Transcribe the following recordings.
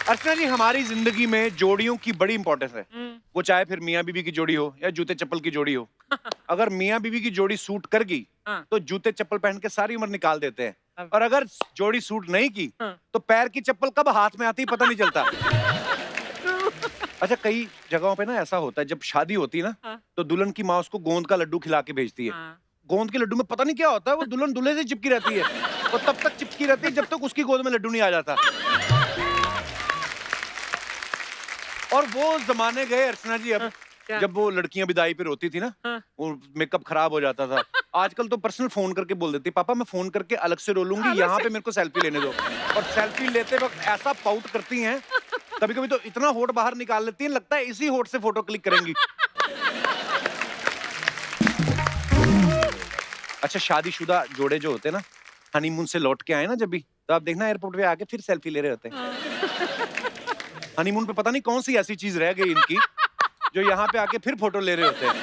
अर्चना जी, हमारी जिंदगी में जोड़ियों की बड़ी इंपॉर्टेंस है। वो चाहे फिर मियाँ बीवी की जोड़ी हो या जूते चप्पल की जोड़ी हो। अगर मियाँ बीवी की जोड़ी सूट कर गई तो जूते चप्पल पहन के सारी उम्र निकाल देते हैं, और अगर जोड़ी सूट नहीं की तो पैर की चप्पल कब हाथ में आती पता नहीं चलता। अच्छा, कई जगहों पे ना ऐसा होता है, जब शादी होती है ना तो दुल्हन की माँ उसको गोंद का लड्डू खिला के भेजती है। गोंद के लड्डू में पता नहीं क्या होता है, वो दुल्हन दूल्हे से चिपकी रहती है और तब तक चिपकी रहती है जब तक उसकी गोद में लड्डू नहीं आ जाता। और वो जमाने गए अर्चना जी अब, जब वो लड़कियां विदाई पे रोती थी ना, वो मेकअप खराब हो जाता था। आजकल तो पर्सनल फोन करके बोल देती, पापा मैं फोन करके अलग से रो लूंगी, यहाँ पे मेरे को सेल्फी लेने दो। और सेल्फी लेते वक्त ऐसा पाउट करती हैं, कभी कभी तो इतना होठ बाहर निकाल लेती है, लगता है इसी होठ से फोटो क्लिक करेंगी। अच्छा, शादीशुदा जोड़े जो होते हैं ना, हनीमून से लौट के आए ना जब भी, तो आप देखना एयरपोर्ट पे आके फिर सेल्फी ले रहे होते हैं। हनीमून पे पता नहीं कौन सी ऐसी चीज रह गई इनकी जो यहाँ पे आके फिर फोटो ले रहे होते हैं।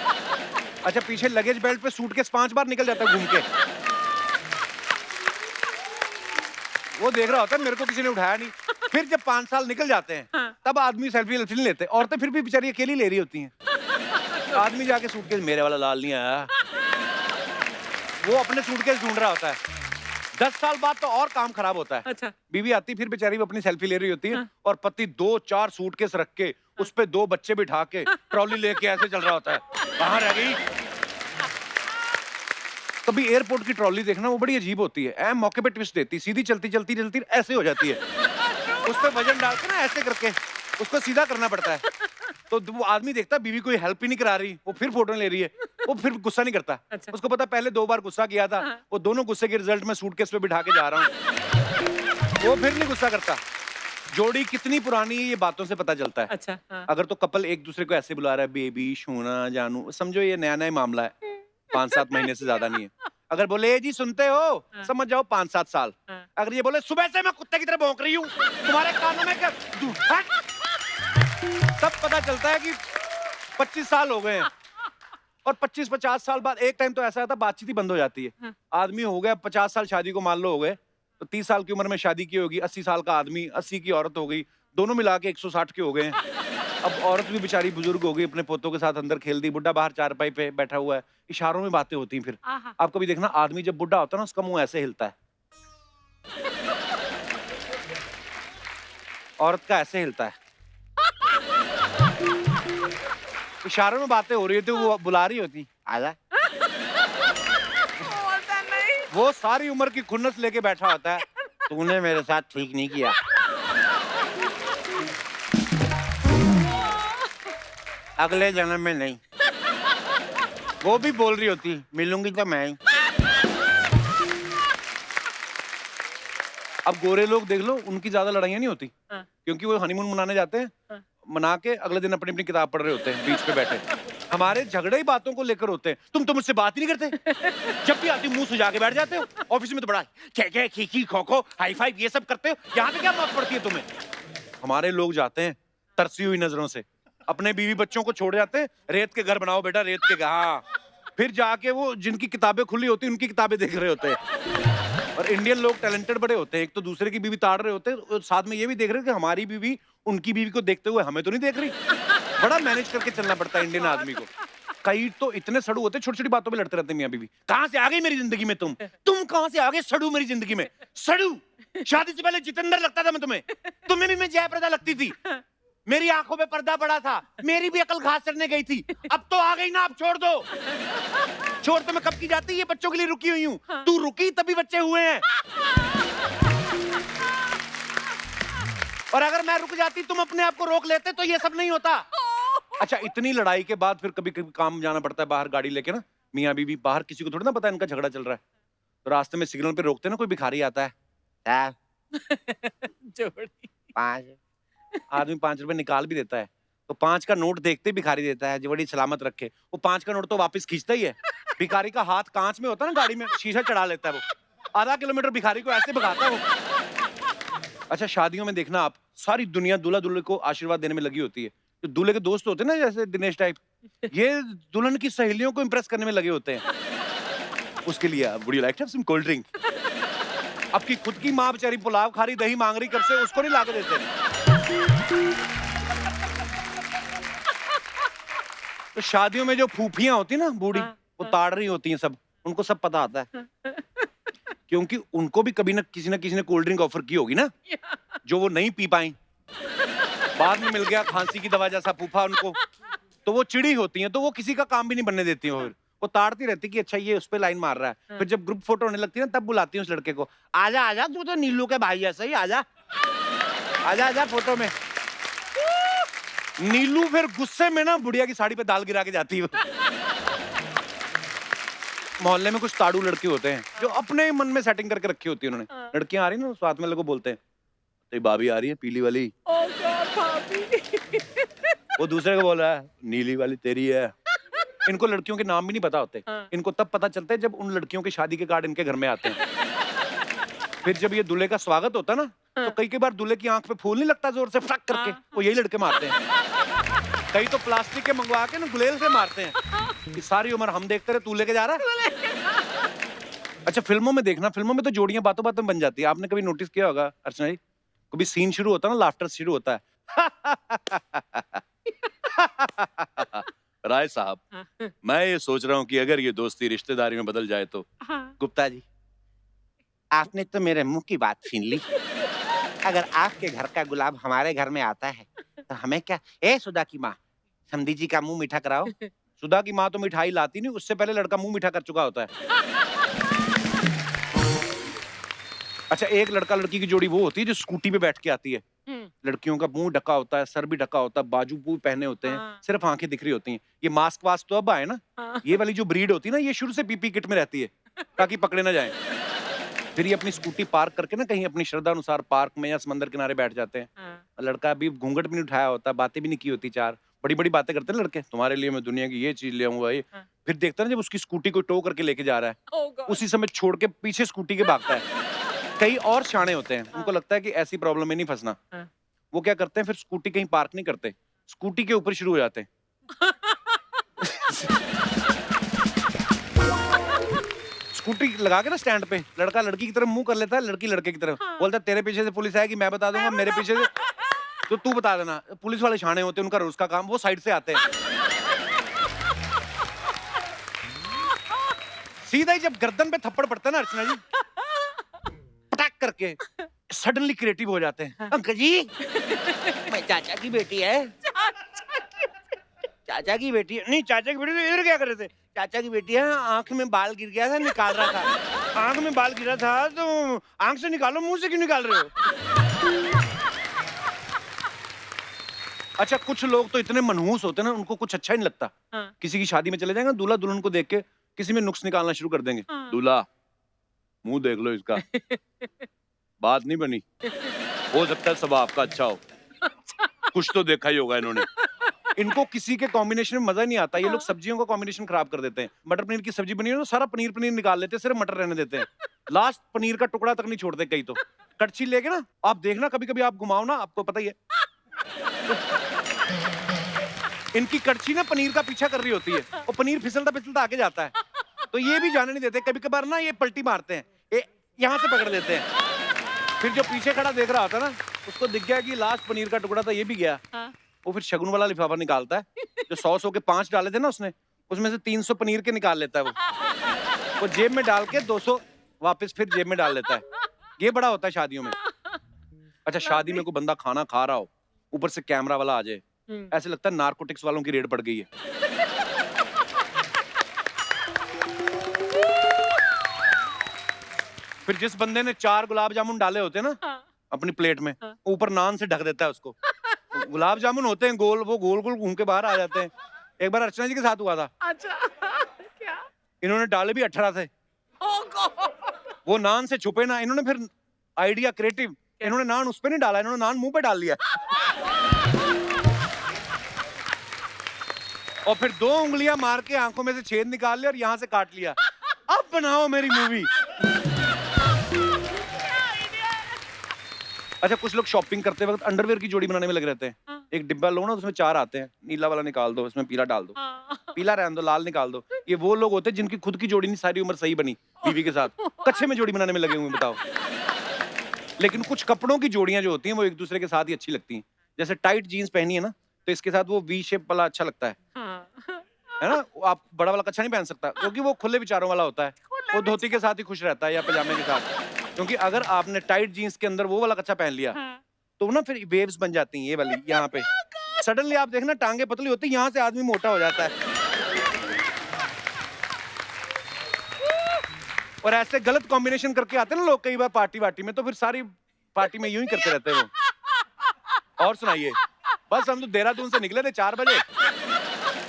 अच्छा, पीछे लगेज बेल्ट पे सूटकेस 5 बार निकल जाता है घूम के। वो देख रहा होता है मेरे को किसी ने उठाया नहीं। फिर जब 5 साल निकल जाते हैं तब आदमी सेल्फी नहीं लेते, औरतें फिर भी बेचारी अकेली ले रही होती हैं। आदमी जाके सूटकेस, मेरे वाला लाल नहीं आया, वो अपने सूटकेस ढूंढ रहा होता है। 10 साल बाद तो और काम खराब होता है। अच्छा। बीवी आती फिर बेचारी अपनी सेल्फी ले रही होती है और पति 2-4 सूटकेस रख के उस पे 2 बच्चे बिठा के ट्रॉली लेके ऐसे चल रहा होता है, कहाँ रह गई। कभी एयरपोर्ट की ट्रॉली देखना, वो बड़ी अजीब होती है, मौके पे ट्विस्ट देती, सीधी चलती चलती चलती ऐसे हो जाती है। उस पे वजन डाल के ना ऐसे करके उसको सीधा करना पड़ता है। तो वो आदमी देखता बीवी कोई हेल्प ही नहीं करा रही, वो फिर फोटो ले रही है, वो फिर गुस्सा नहीं करता। अच्छा। उसको पता पहले 2 बार गुस्सा किया था, वो दोनों गुस्से के रिजल्ट में सूटकेस पे बिठा के जा रहा हूँ। वो फिर नहीं गुस्सा करता। जोड़ी कितनी पुरानी है ये बातों से पता चलता है। अच्छा, हाँ। अगर तो कपल एक दूसरे को ऐसे बुला रहा है, बेबी, सोना, जानू, समझो ये नया नया मामला है, 5-7 महीने से ज्यादा नहीं है। अगर बोले जी सुनते हो, समझ जाओ 5-7 साल। अगर ये बोले सुबह से मैं कुत्ते की तरह भौंक रही हूँ, तुम्हारे कानों में क्या, तब पता चलता है कि 25 साल हो गए हैं। और 25-50 साल बाद एक टाइम तो ऐसा आता है बातचीत ही बंद हो जाती है। आदमी हो गया 50 साल शादी को, मान लो हो गए, तो 30 साल की उम्र में शादी की होगी, 80 साल का आदमी, 80 की औरत हो गई, दोनों मिला के 160 के हो गए हैं। अब औरत भी बेचारी बुजुर्ग हो गई, अपने पोतों के साथ अंदर खेल दी, बुड्ढा बाहर चारपाई पे बैठा हुआ है, इशारों में बातें होती हैं। फिर आप कभी देखना, आदमी जब बुड्ढा होता है ना, उसका मुंह ऐसे हिलता है, औरत का ऐसे हिलता है। इशारों में बातें हो रही होती, वो बुला रही होती, आजा। वो सारी उम्र की खुन्नस लेके बैठा होता है, तूने मेरे साथ ठीक नहीं किया। अगले जन्म में नहीं। वो भी बोल रही होती, मिलूंगी तो मैं ही। अब गोरे लोग देख लो, उनकी ज्यादा लड़ाइयां नहीं होती, क्योंकि वो हनीमून मनाने जाते हैं, मना के अगले दिन अपनी अपनी किताब पढ़ रहे होते हैं बीच पे बैठे। हमारे झगड़े ही बातों को लेकर होते हैं। तुम तो मुझसे बात ही नहीं करते, जब भी आती मुंह सुजा के बैठ जाते हो। ऑफिस में तो बड़ा खे खीखी खो हाई फाइव ये सब करते हो, यहाँ पे क्या मौत पड़ती है तुम्हें। हमारे लोग जाते हैं तरसी हुई नजरों से, अपने बीवी बच्चों को छोड़ जाते हैं, रेत के घर बनाओ बेटा, रेत के। हाँ, फिर जाके वो जिनकी किताबें खुली होती उनकी किताबें देख रहे होते हैं। और इंडियन लोग टैलेंटेड बड़े होते हैं, एक तो दूसरे की बीवी ताड़ रहे होते हैं और साथ में ये भी देख रहे हैं कि हमारी बीवी उनकी बीवी को देखते हुए हमें तो नहीं देख रही। बड़ा मैनेज करके चलना पड़ता है इंडियन आदमी को। कई तो इतने सड़ू होते, छोटी छोटी बातों में लड़ते रहते हैं मियां बीवी। कहां से आ गई मेरी जिंदगी में तुम कहां से आ गए सड़ू मेरी जिंदगी में। सड़ू, शादी से पहले जितेंद्र लगता था मैं तुम्हें भी मैं जयप्रदा लगती थी, मेरी आंखों में पर्दा पड़ा था, मेरी भी अकल घास चढ़ने गई थी, अब तो आ गई ना, अब छोड़ दो। छोड़ तो मैं कब की जाती, ये बच्चों के लिए रुकी हुई हूँ। तू रुकी तभी बच्चे हुए हैं, और अगर मैं रुक जाती तुम अपने आप को रोक लेते तो ये सब नहीं होता। अच्छा, इतनी लड़ाई के बाद फिर कभी कभी काम जाना पड़ता है बाहर गाड़ी लेके ना, मियाँ बीवी बाहर, किसी को थोड़ी ना पता है इनका झगड़ा चल रहा है, तो रास्ते में सिग्नल पे रोकते ना, कोई भिखारी आता है, जोड़ी 5 आदमी 5 रुपए निकाल भी देता है, तो 5 का नोट देखते भिखारी देता है, जो बड़ी सलामत रखे। वो 5 का नोट तो वापस खींचता ही है। भिखारी का हाथ कांच में होता है ना, गाड़ी में शीशा चढ़ा लेता है, वो आधा किलोमीटर भिखारी को ऐसे भगाता है वो। अच्छा, शादियों में देखना आप, सारी दुनिया दूल्हा दुल्हन को आशीर्वाद देने में लगी होती है। तो दूल्हे के दोस्त होते हैं ना, जैसे दिनेश टाइप, ये दुल्हन की सहेलियों को इंप्रेस करने में लगे होते हैं। उसके लिए would you like to have some cold drink. अब की खुद की माँ बेचारी पुलाव खा रही, दही मांग रही कब से, उसको नहीं ला के देते। तो शादियों में जो फूफियां होती ना बूढ़ी, वो हाँ। ताड़ रही होती हैं सब, उनको सब पता आता है, क्योंकि उनको भी कभी ना किसी ने कोल्ड ड्रिंक ऑफर की होगी ना, जो वो नहीं पी पाई, बाद में मिल गया खांसी की दवा जैसा फूफा उनको, तो वो चिड़ी होती हैं, तो वो किसी का काम भी नहीं बनने देती हैं। वो ताड़ती रहती कि अच्छा ये उस पे लाइन मार रहा है। फिर जब ग्रुप फोटो होने लगती है ना, तब बुलाती है उस लड़के को, आजा आजा तू तो नीलू के भाई है, सही आजा आजा आजा फोटो में। नीलू फिर गुस्से में ना बुढ़िया की साड़ी पे दाल गिरा के जाती है। मोहल्ले में कुछ ताड़ू लड़के होते हैं जो अपने मन में सेटिंग करके रखी होती है उन्होंने। लड़कियां आ रही ना, साथ में लोगों बोलते हैं तेरी भाभी आ रही है पीली वाली, वो दूसरे को बोल रहा है नीली वाली तेरी है। इनको लड़कियों के नाम भी नहीं पता होते। इनको तब पता चलता है जब उन लड़कियों की शादी के कार्ड इनके घर में आते हैं। फिर जब ये दूल्हे का स्वागत होता है ना, तो कई बार दूल्हे की आंख पे फूल नहीं लगता जोर से फटक करके, वो यही लड़के मारते हैं। कई तो प्लास्टिक के मंगवा के ना गुलेल से मारते हैं कि सारी उम्र हम देखते रहे, तू लेके जा रहा है। अच्छा फिल्मों में देखना, फिल्मों में तो जोड़ियां बातों बातों में बन जाती है। आपने कभी नोटिस किया होगा अर्चना जी, कभी सीन शुरू होता है ना, लाफ्टर शुरू होता है राय साहब, मैं ये सोच रहा हूँ कि अगर ये दोस्ती रिश्तेदारी में बदल जाए तो। गुप्ता जी, आपने तो मेरे मुंह की बात छीन ली। अगर आपके घर का गुलाब हमारे घर में आता है तो हमें क्या। ए सुधा की माँ, समधी जी का मुंह मीठा कराओ। सुधा की माँ तो मिठाई लाती नहीं, उससे पहले लड़का मुंह मीठा कर चुका होता है। अच्छा एक लड़का लड़की की जोड़ी वो होती है जो स्कूटी पे बैठ के आती है। लड़कियों का मुंह ढका होता है, सर भी ढका होता है, बाजू भी पहने होते हैं, सिर्फ आंखें दिख रही होती हैं। ये मास्क वास्क तो अब आए ना, ये वाली जो ब्रीड होती है ना, ये शुरू से पीपी किट में रहती है ताकि पकड़े ना जाए। फिर ये अपनी स्कूटी पार्क करके ना कहीं अपनी श्रद्धा अनुसार पार्क में या समंदर किनारे बैठ जाते हैं। लड़का अभी घूंघट भी नहीं उठाया होता, बातें भी नहीं की होती, चार बड़ी बड़ी बातें करते हैं लड़के, तुम्हारे लिए मैं दुनिया की ये चीज ले आऊंगा ये। फिर देखता है ना जब उसकी स्कूटी को टो करके लेके जा रहा है, उसी समय छोड़ के पीछे स्कूटी के भागता है। कई और शाणे होते हैं, उनको लगता है कि ऐसी प्रॉब्लम में नहीं फंसना। वो क्या करते हैं, फिर स्कूटी कहीं पार्क नहीं करते, स्कूटी के ऊपर शुरू हो जाते हैं। स्कूटी लगा के ना स्टैंड पे, लड़का लड़की की तरफ मुंह कर लेता है, लड़की लड़के की तरफ। बोलता है तेरे पीछे से पुलिस आएगी, मैं बता दूंगा, मेरे पीछे से तो तू बता देना। पुलिस वाले शाणे होते हैं, उनका रोज का काम, वो साइड से आते हैं। सीधा ही जब गर्दन पे थप्पड़ पड़ता है ना अर्चना जी, पटाक करके सडनली क्रिएटिव हो जाते हैं। अंकल जी, मैं चाचा की बेटी है। चाचा की बेटी नहीं, चाचा की बेटी तो इधर क्या कर रहे थे? चाचा की बेटी है, आंख में बाल गिर गया था, निकाल रहा था। आंख में बाल गिरा था तो आंख से निकालो, मुंह से क्यों निकाल रहे हो? अच्छा कुछ लोग तो इतने मनहूस होते हैं ना, उनको कुछ अच्छा ही नहीं लगता। किसी की शादी में चले जाएंगे, दूल्हा दुल्हन को देख के किसी में नुक्स निकालना शुरू कर देंगे। दूल्हा मुंह देख लो इसका, बात नहीं बनी, हो सकता है स्वभाव आपका अच्छा हो, कुछ तो देखा ही होगा इन्होंने। इनको किसी के कॉम्बिनेशन में मजा नहीं आता। ये लोग सब्जियों का कॉम्बिनेशन खराब कर देते हैं। मटर पनीर की सब्जी बनी हो ना, सारा पनीर पनीर निकाल लेते हैं, सिर्फ मटर रहने देते हैं। लास्ट पनीर का टुकड़ा तक नहीं छोड़ते कई तो। कड़छी लेके ना आप देखना, कभी कभी आप घुमाओ ना, आपको पता ही है इनकी कड़छी ना पनीर का पीछा कर रही होती है, और पनीर फिसलता फिसलता आगे जाता है, तो ये भी जाने नहीं देते। कभी कभार ना ये पलटी मारते हैं, यहाँ से पकड़ लेते हैं। फिर जो पीछे खड़ा देख रहा होता है ना, उसको दिख गया कि लास्ट पनीर का टुकड़ा था, ये भी गया। वो फिर शगुन वाला लिफाफा निकालता है, जो 100 के 5 डाले थे ना उसने, उसमें से 300 पनीर के निकाल लेता है वो जेब में डाल के 200 वापस फिर जेब में डाल लेता है। ये बड़ा होता है शादियों में। अच्छा शादी में कोई बंदा खाना खा रहा हो, ऊपर से कैमरा वाला आ जाए, ऐसे लगता है नारकोटिक्स वालों की रेड पड़ गई है। फिर जिस बंदे ने 4 गुलाब जामुन डाले होते हैं ना अपनी प्लेट में, ऊपर नान से ढक देता है उसको। गुलाब जामुन होते हैं गोल, वो गोल गोल घूम के बाहर आ जाते हैं। एक बार अर्चना जी के साथ हुआ था। अच्छा क्या? इन्होंने डाले भी 18 थे। वो नान से छुपे ना, इन्होंने फिर आइडिया क्रिएटिव, इन्होंने नान उस पे नहीं डाला, इन्होंने नान मुंह पे डाल लिया। और फिर 2 उंगलियां मार के आंखों में से छेद निकाल लिया और यहाँ से काट लिया। अब बनाओ मेरी मूवी। अच्छा कुछ लोग शॉपिंग करते वक्त अंडरवेयर की जोड़ी बनाने में लगे रहते हैं। एक डिब्बा लो ना, उसमें 4 आते हैं, नीला वाला निकाल दो, इसमें पीला डाल दो, पीला रहने दो, लाल निकाल दो। ये वो लोग होते हैं जिनकी खुद की जोड़ी नहीं सारी उम्र सही बनी बीवी के साथ, कच्चे में जोड़ी बनाने में लगे हुए, बताओ। लेकिन कुछ कपड़ों की जोड़ियां जो होती हैं वो एक दूसरे के साथ ही अच्छी लगती हैं। जैसे टाइट जीन्स पहनी है ना, तो इसके साथ वो वी शेप वाला अच्छा लगता है। है ना, आप बड़ा वाला कच्छा नहीं पहन सकता क्योंकि वो खुले विचारों वाला होता है, वो धोती के साथ ही खुश रहता है या पजामे के साथ। क्योंकि अगर आपने टाइट जीन्स के अंदर वो वाला कच्छा पहन लिया तो ना फिर वेव्स बन जाती हैं ये वाली यहाँ पे, सडनली आप देखना टांगे पतली होती है, यहाँ से आदमी मोटा हो जाता है। और ऐसे गलत कॉम्बिनेशन करके आते हैं ना लोग कई बार पार्टी वार्टी में, तो फिर सारी पार्टी में यूं ही करते रहते हैं वो। और सुनाइए, बस हम तो देहरादून से निकले थे 4 बजे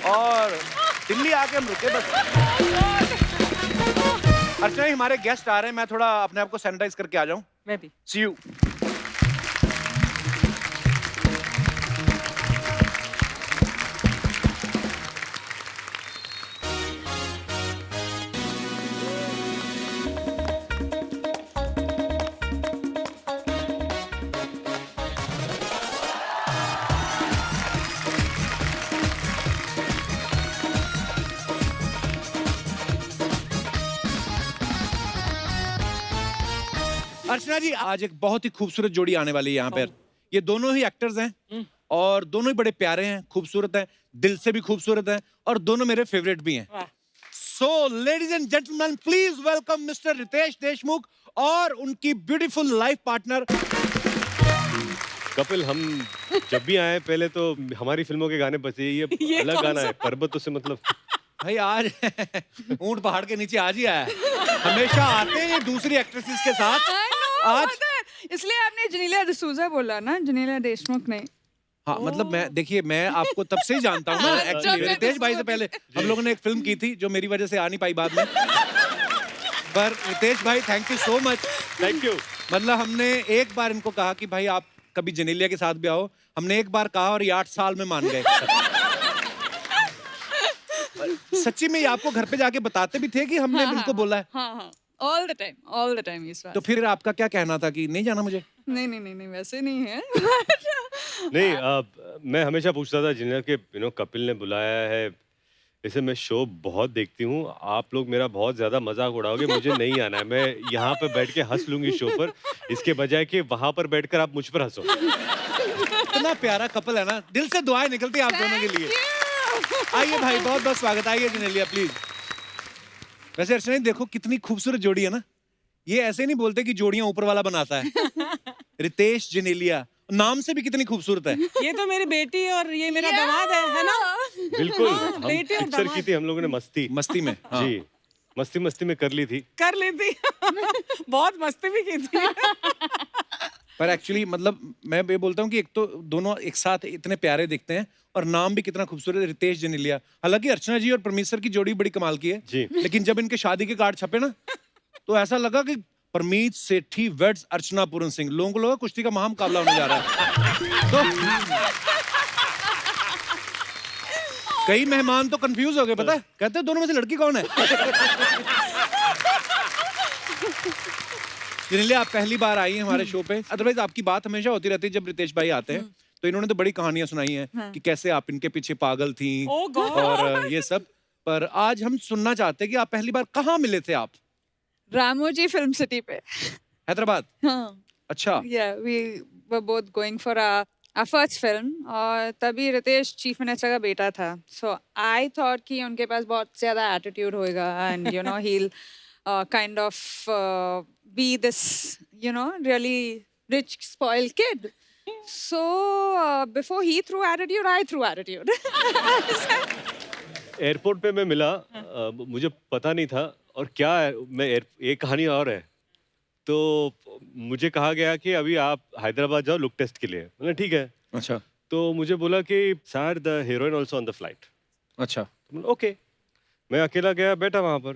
और दिल्ली आके हम रुके बस। अर्चना जी हमारे गेस्ट आ रहे हैं, मैं थोड़ा अपने आप को सैनिटाइज करके आ जाऊं। मैं भी। सी यू। अर्चना जी आज एक बहुत ही खूबसूरत जोड़ी आने वाली है यहाँ पर। ये दोनों ही एक्टर्स हैं और दोनों ही बड़े प्यारे हैं, खूबसूरत हैं, दिल से भी खूबसूरत हैं और दोनों मेरे फेवरेट भी हैं। So ladies and gentleman please welcome mister Ritesh Deshmukh और उनकी ब्यूटीफुल लाइफ पार्टनर। कपिल, हम जब भी आए पहले तो हमारी फिल्मों के गाने बजे, ये अलग गाना है, पर्वतों से मतलब। भाई आज ऊंट पहाड़ के नीचे आज ही आया है, हमेशा आते हैं ये दूसरी एक्ट्रेसेस के साथ। आज इसलिए आपने जनीला डिसूजा बोला ना, जनीला देशमुख नहीं। हाँ मतलब मैं देखिए मैं आपको तब से ही जानता हूँ ना एक्चुअली, रितेश भाई से पहले हम लोगों ने एक फिल्म की थी जो मेरी वजह से आ नहीं पाई बाद में। पर रितेश भाई thank you so much. Thank you. मतलब हमने एक बार इनको कहा कि भाई आप कभी जनेलिया के साथ भी आओ, हमने एक बार कहा और ये 8 साल में मान गए। सच्ची में ये आपको घर पे जाके बताते भी थे कि हमने इनको बोला है? हाँ ऑल द टाइम इस बात। तो फिर आपका क्या कहना था कि नहीं जाना मुझे? नहीं वैसे नहीं है। नहीं, मैं हमेशा पूछता था जिन्हें कि कपिल ने बुलाया है, इसे मैं शो बहुत देखती हूँ, आप लोग मेरा बहुत ज्यादा मजाक उड़ाओगे, मुझे नहीं आना है, मैं यहाँ पे बैठ के हंस लूंगी शो पर, इसके बजाय कि वहां पर बैठकर आप मुझ पर हंसो। इतना प्यारा कपल है ना, दिल से दुआएं निकलती है आप दोनों के लिए। आइए भाई, बहुत बहुत स्वागत, आइए जनेलिया प्लीज। वैसे अर्चना जी देखो कितनी खूबसूरत जोड़ी है ना, ये ऐसे नहीं बोलते कि जोड़ियां ऊपर वाला बनाता है। रितेश जनेलिया नाम से भी कितनी खूबसूरत है। ये तो मेरी बेटी और ये मेरा दामाद है ना? बिल्कुल, हम बेटे और पिक्चर की थी हम लोगों ने मस्ती में। हाँ। जी, मस्ती में कर ली थी। कर ली थी। बहुत मस्ती भी की थी। पर एक्चुअली मतलब मैं ये बोलता हूँ कि एक तो दोनों एक साथ इतने प्यारे दिखते हैं और नाम भी कितना खूबसूरत है, रितेश जनेलिया। हालांकि अर्चना जी और परमेश्वर की जोड़ी बड़ी कमाल की है जी। लेकिन जब इनके शादी के कार्ड छपे ना तो ऐसा लगा कि परमीत सेठी वेड्स अर्चना पूरन सिंह, लोगों को लगा कुश्ती का महामुकाबला होने जा रहा है। तो कई मेहमान तो कंफ्यूज हो गए, पता है, कहते हैं दोनों में से लड़की कौन है। जनेलिया आप पहली बार आई हैं हमारे शो पे, अदरवाइज आपकी बात हमेशा होती रहती है जब रितेश भाई आते हैं, तो इन्होंने तो बड़ी कहानियां सुनाई हैं कि कैसे आप इनके पीछे पागल थी और ये सब। पर आज हम सुनना चाहते हैं कि आप पहली बार कहाँ मिले थे आप? रामोजी फिल्म सिटी पे। हैदराबाद? हाँ। अच्छा। Yeah, we were both going for our first film और तभी रितेश चीफ मिनिस्टर का बेटा था, so I thought कि उनके पास बहुत ज़्यादा attitude होएगा and you know he'll kind of be this really rich spoiled kid. So before he threw attitude, I threw attitude. Airport पे मैं मिला, मुझे पता नहीं था और क्या है, एक कहानी और है। तो मुझे कहा गया कि अभी आप हैदराबाद जाओ लुक टेस्ट के लिए, मैंने ठीक है। अच्छा। तो मुझे बोला कि sir the heroine also on the flight. अच्छा। ओके, मैं अकेला गया, बैठा वहां पर,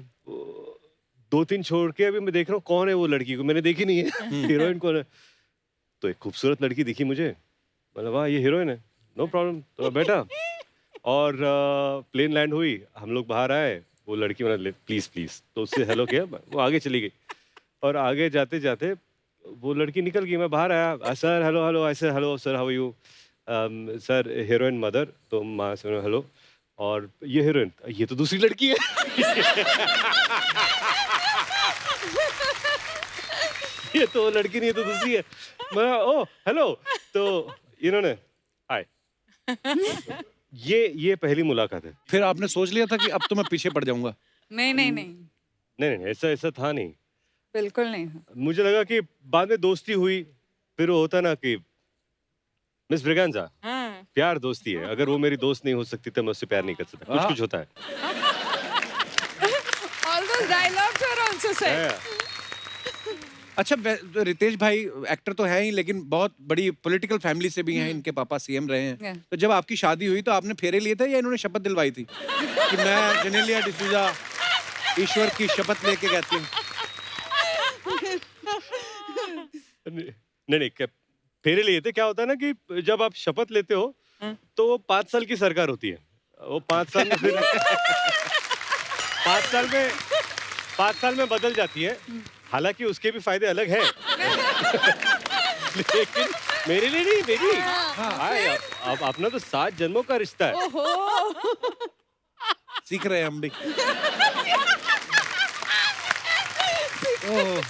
2-3 छोड़ के अभी मैं देख रहा हूँ कौन है वो लड़की, को मैंने देखी नहीं है। हीरोइन कौन है? तो एक खूबसूरत लड़की दिखी मुझे, मतलब वाह ये हीरोइन है, नो प्रॉब्लम। तो मैं बैठा और प्लेन लैंड हुई, हम लोग बाहर आए, वो लड़की मैंने प्लीज तो उससे हेलो किया, वो आगे चली गई और आगे जाते जाते वो लड़की निकल गई, मैं बाहर आया, सर हेलो, ऐसे hello sir how are you, sir heroine mother, तो माँ से हेलो, और ये हीरोइन, ये तो दूसरी लड़की है। ये तो लड़की नहीं, ये तो दूसरी है। मैं ओ हेलो, तो इन्होंने हाय, ये पहली मुलाकात है। फिर आपने सोच लिया था कि अब तो मैं पीछे पड़ जाऊंगा? नहीं नहीं नहीं, नहीं ऐसा था नहीं। बिल्कुल नहीं। मुझे लगा कि बाद में दोस्ती हुई, फिर वो होता ना कि मिस ब्रिगेंजा, हाँ प्यार दोस्ती है, अगर वो मेरी दोस्त नहीं हो सकती तो मैं उससे प्यार नहीं कर सकता, कुछ हाँ। कुछ होता है। All those dialogues are also said. है। अच्छा, रितेश भाई एक्टर तो है ही, लेकिन बहुत बड़ी पॉलिटिकल फैमिली से भी हैं, इनके पापा सीएम रहे हैं। Yeah. तो जब आपकी शादी हुई तो आपने फेरे लिए थे या इन्होंने शपथ दिलवाई थी कि मैं जेनेलिया डिसूजा ईश्वर की शपथ लेके कहती हूँ? नहीं फेरे लिए थे। क्या होता है ना कि जब आप शपथ लेते हो तो वो 5 साल की सरकार होती है, वो 5 साल में फिर 5 साल में बदल जाती है। हालांकि उसके भी फायदे अलग हैं। लेकिन मेरे लिए नहीं, मेरी अब अपना तो 7 जन्मों का रिश्ता है। सीख रहे हैं हम भी। ओह।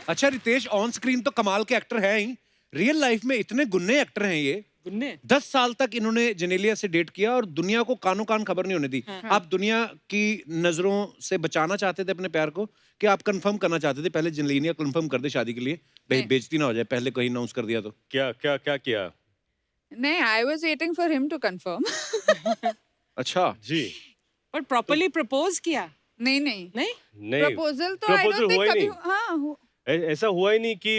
अच्छा, रितेश ऑन स्क्रीन तो कमाल के एक्टर हैं ही, रियल लाइफ में इतने गुन्ने एक्टर हैं ये। गुन्ने 10 साल तक इन्होंने जेनेलिया से डेट किया और दुनिया को कानों कान खबर नहीं होने दी। आप दुनिया की नजरों से बचाना चाहते थे अपने प्यार को, कि आप कंफर्म करना चाहते थे पहले जेनेलिया कंफर्म कर दे शादी के लिए, नहीं। बेइज्जती ना हो जाए पहले कहीं अनाउंस कर दिया तो? क्या किया? नहीं, I was waiting for him to confirm. अच्छा जी पर प्रॉपर्ली प्रपोज किया नहीं नहीं, नहीं नहीं, प्रपोजल तो I proposal don't think हुआ ही कभी, नहीं। हाँ ऐसा हुआ ही नहीं कि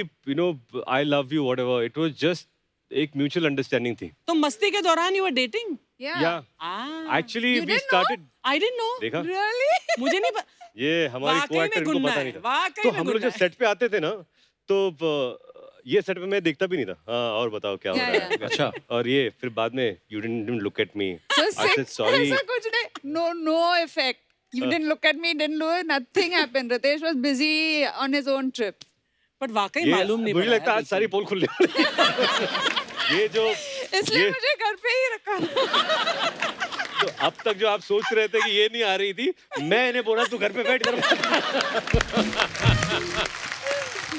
I love you whatever, it was just एक म्यूचुअल अंडरस्टैंडिंग थी। तो मस्ती के दौरान यू वर डेटिंग yeah. या I actually You we didn't started, didn't know देखा Really? मुझे नहीं ये हमारी वाकई में को-एक्टर को गुन्ना पता है, नहीं था। वाकई तो में हम लोग गुन्ना जब है। सेट पे आते थे ना तो ये सेट पे मैं देखता भी नहीं था। हाँ, और बताओ क्या हो Yeah, रहा है? अच्छा। और ये फिर बाद में you didn't look at me, So I said sick, sorry. ऐसा कुछ नहीं, no effect. You didn't look at me, didn't do it, nothing happened. Ritesh was busy on his own trip. But वाकई ये मालूम नहीं मुझे पड़ा लगता है है आज सारी पोल खुलने वाली है। ये जो इसलिए ये मुझे घर पे ही रखा। तो अब तक जो आप सोच रहे थे कि ये नहीं आ रही थी, मैं इन्हें बोला तू घर पे बैठ कर।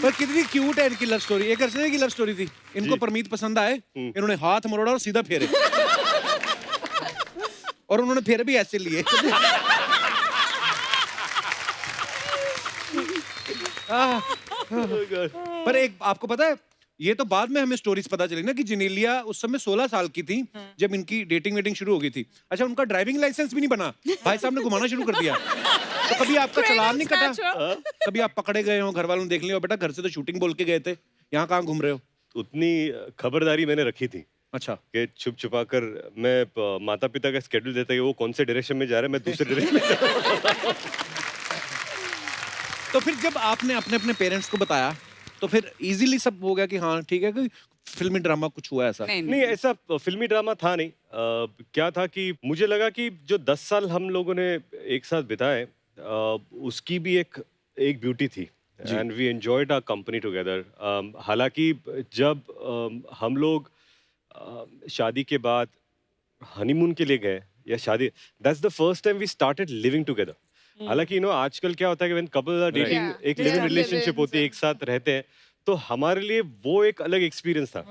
पर कितनी क्यूट है इनकी लव स्टोरी, एक अर्चना की लव स्टोरी थी। इनको जी। परमीत पसंद आए, इन्होंने हाथ मरोड़ा और सीधा फेरे। और उन्होंने फेरे भी ऐसे लिए। पर एक आपको पता है, ये तो बाद में हमें स्टोरीज पता चली ना कि जेनेलिया उस समय 16 साल की थी जब इनकी डेटिंग वेटिंग शुरू हो गई थी। अच्छा, उनका ड्राइविंग लाइसेंस भी नहीं बना, भाई साहब ने घुमाना शुरू कर दिया। तो कभी आपका चालान नहीं कटा? कभी आप पकड़े गए हो, घर वालों ने देख लिया हो, बेटा घर से तो शूटिंग बोल के गए थे, यहाँ कहाँ घूम रहे हो? उतनी खबरदारी मैंने रखी थी अच्छा। कि छुप छुपा कर मैं माता पिता का स्केड्यूल देता कि वो कौन से डायरेक्शन में जा रहा है, मैं दूसरे डायरेक्शन में जा रहा हूं। तो फिर जब आपने अपने अपने पेरेंट्स को बताया तो फिर इजीली सब हो गया कि हाँ ठीक है, कोई फिल्मी ड्रामा कुछ हुआ ऐसा? नहीं, ऐसा फिल्मी ड्रामा था नहीं। क्या था कि मुझे लगा कि जो 10 साल हम लोगों ने एक साथ बिताए, उसकी भी एक ब्यूटी थी and we enjoyed our company together. हालांकि जब हम लोग शादी के बाद हनीमून के लिए गए या शादी, that's the first time we started living together. हालांकि आजकल क्या होता है कि when couples are dating, Yeah. एक लिव इन Yeah. रिलेशनशिप होती है, एक साथ रहते हैं, तो हमारे लिए वो एक अलग एक्सपीरियंस था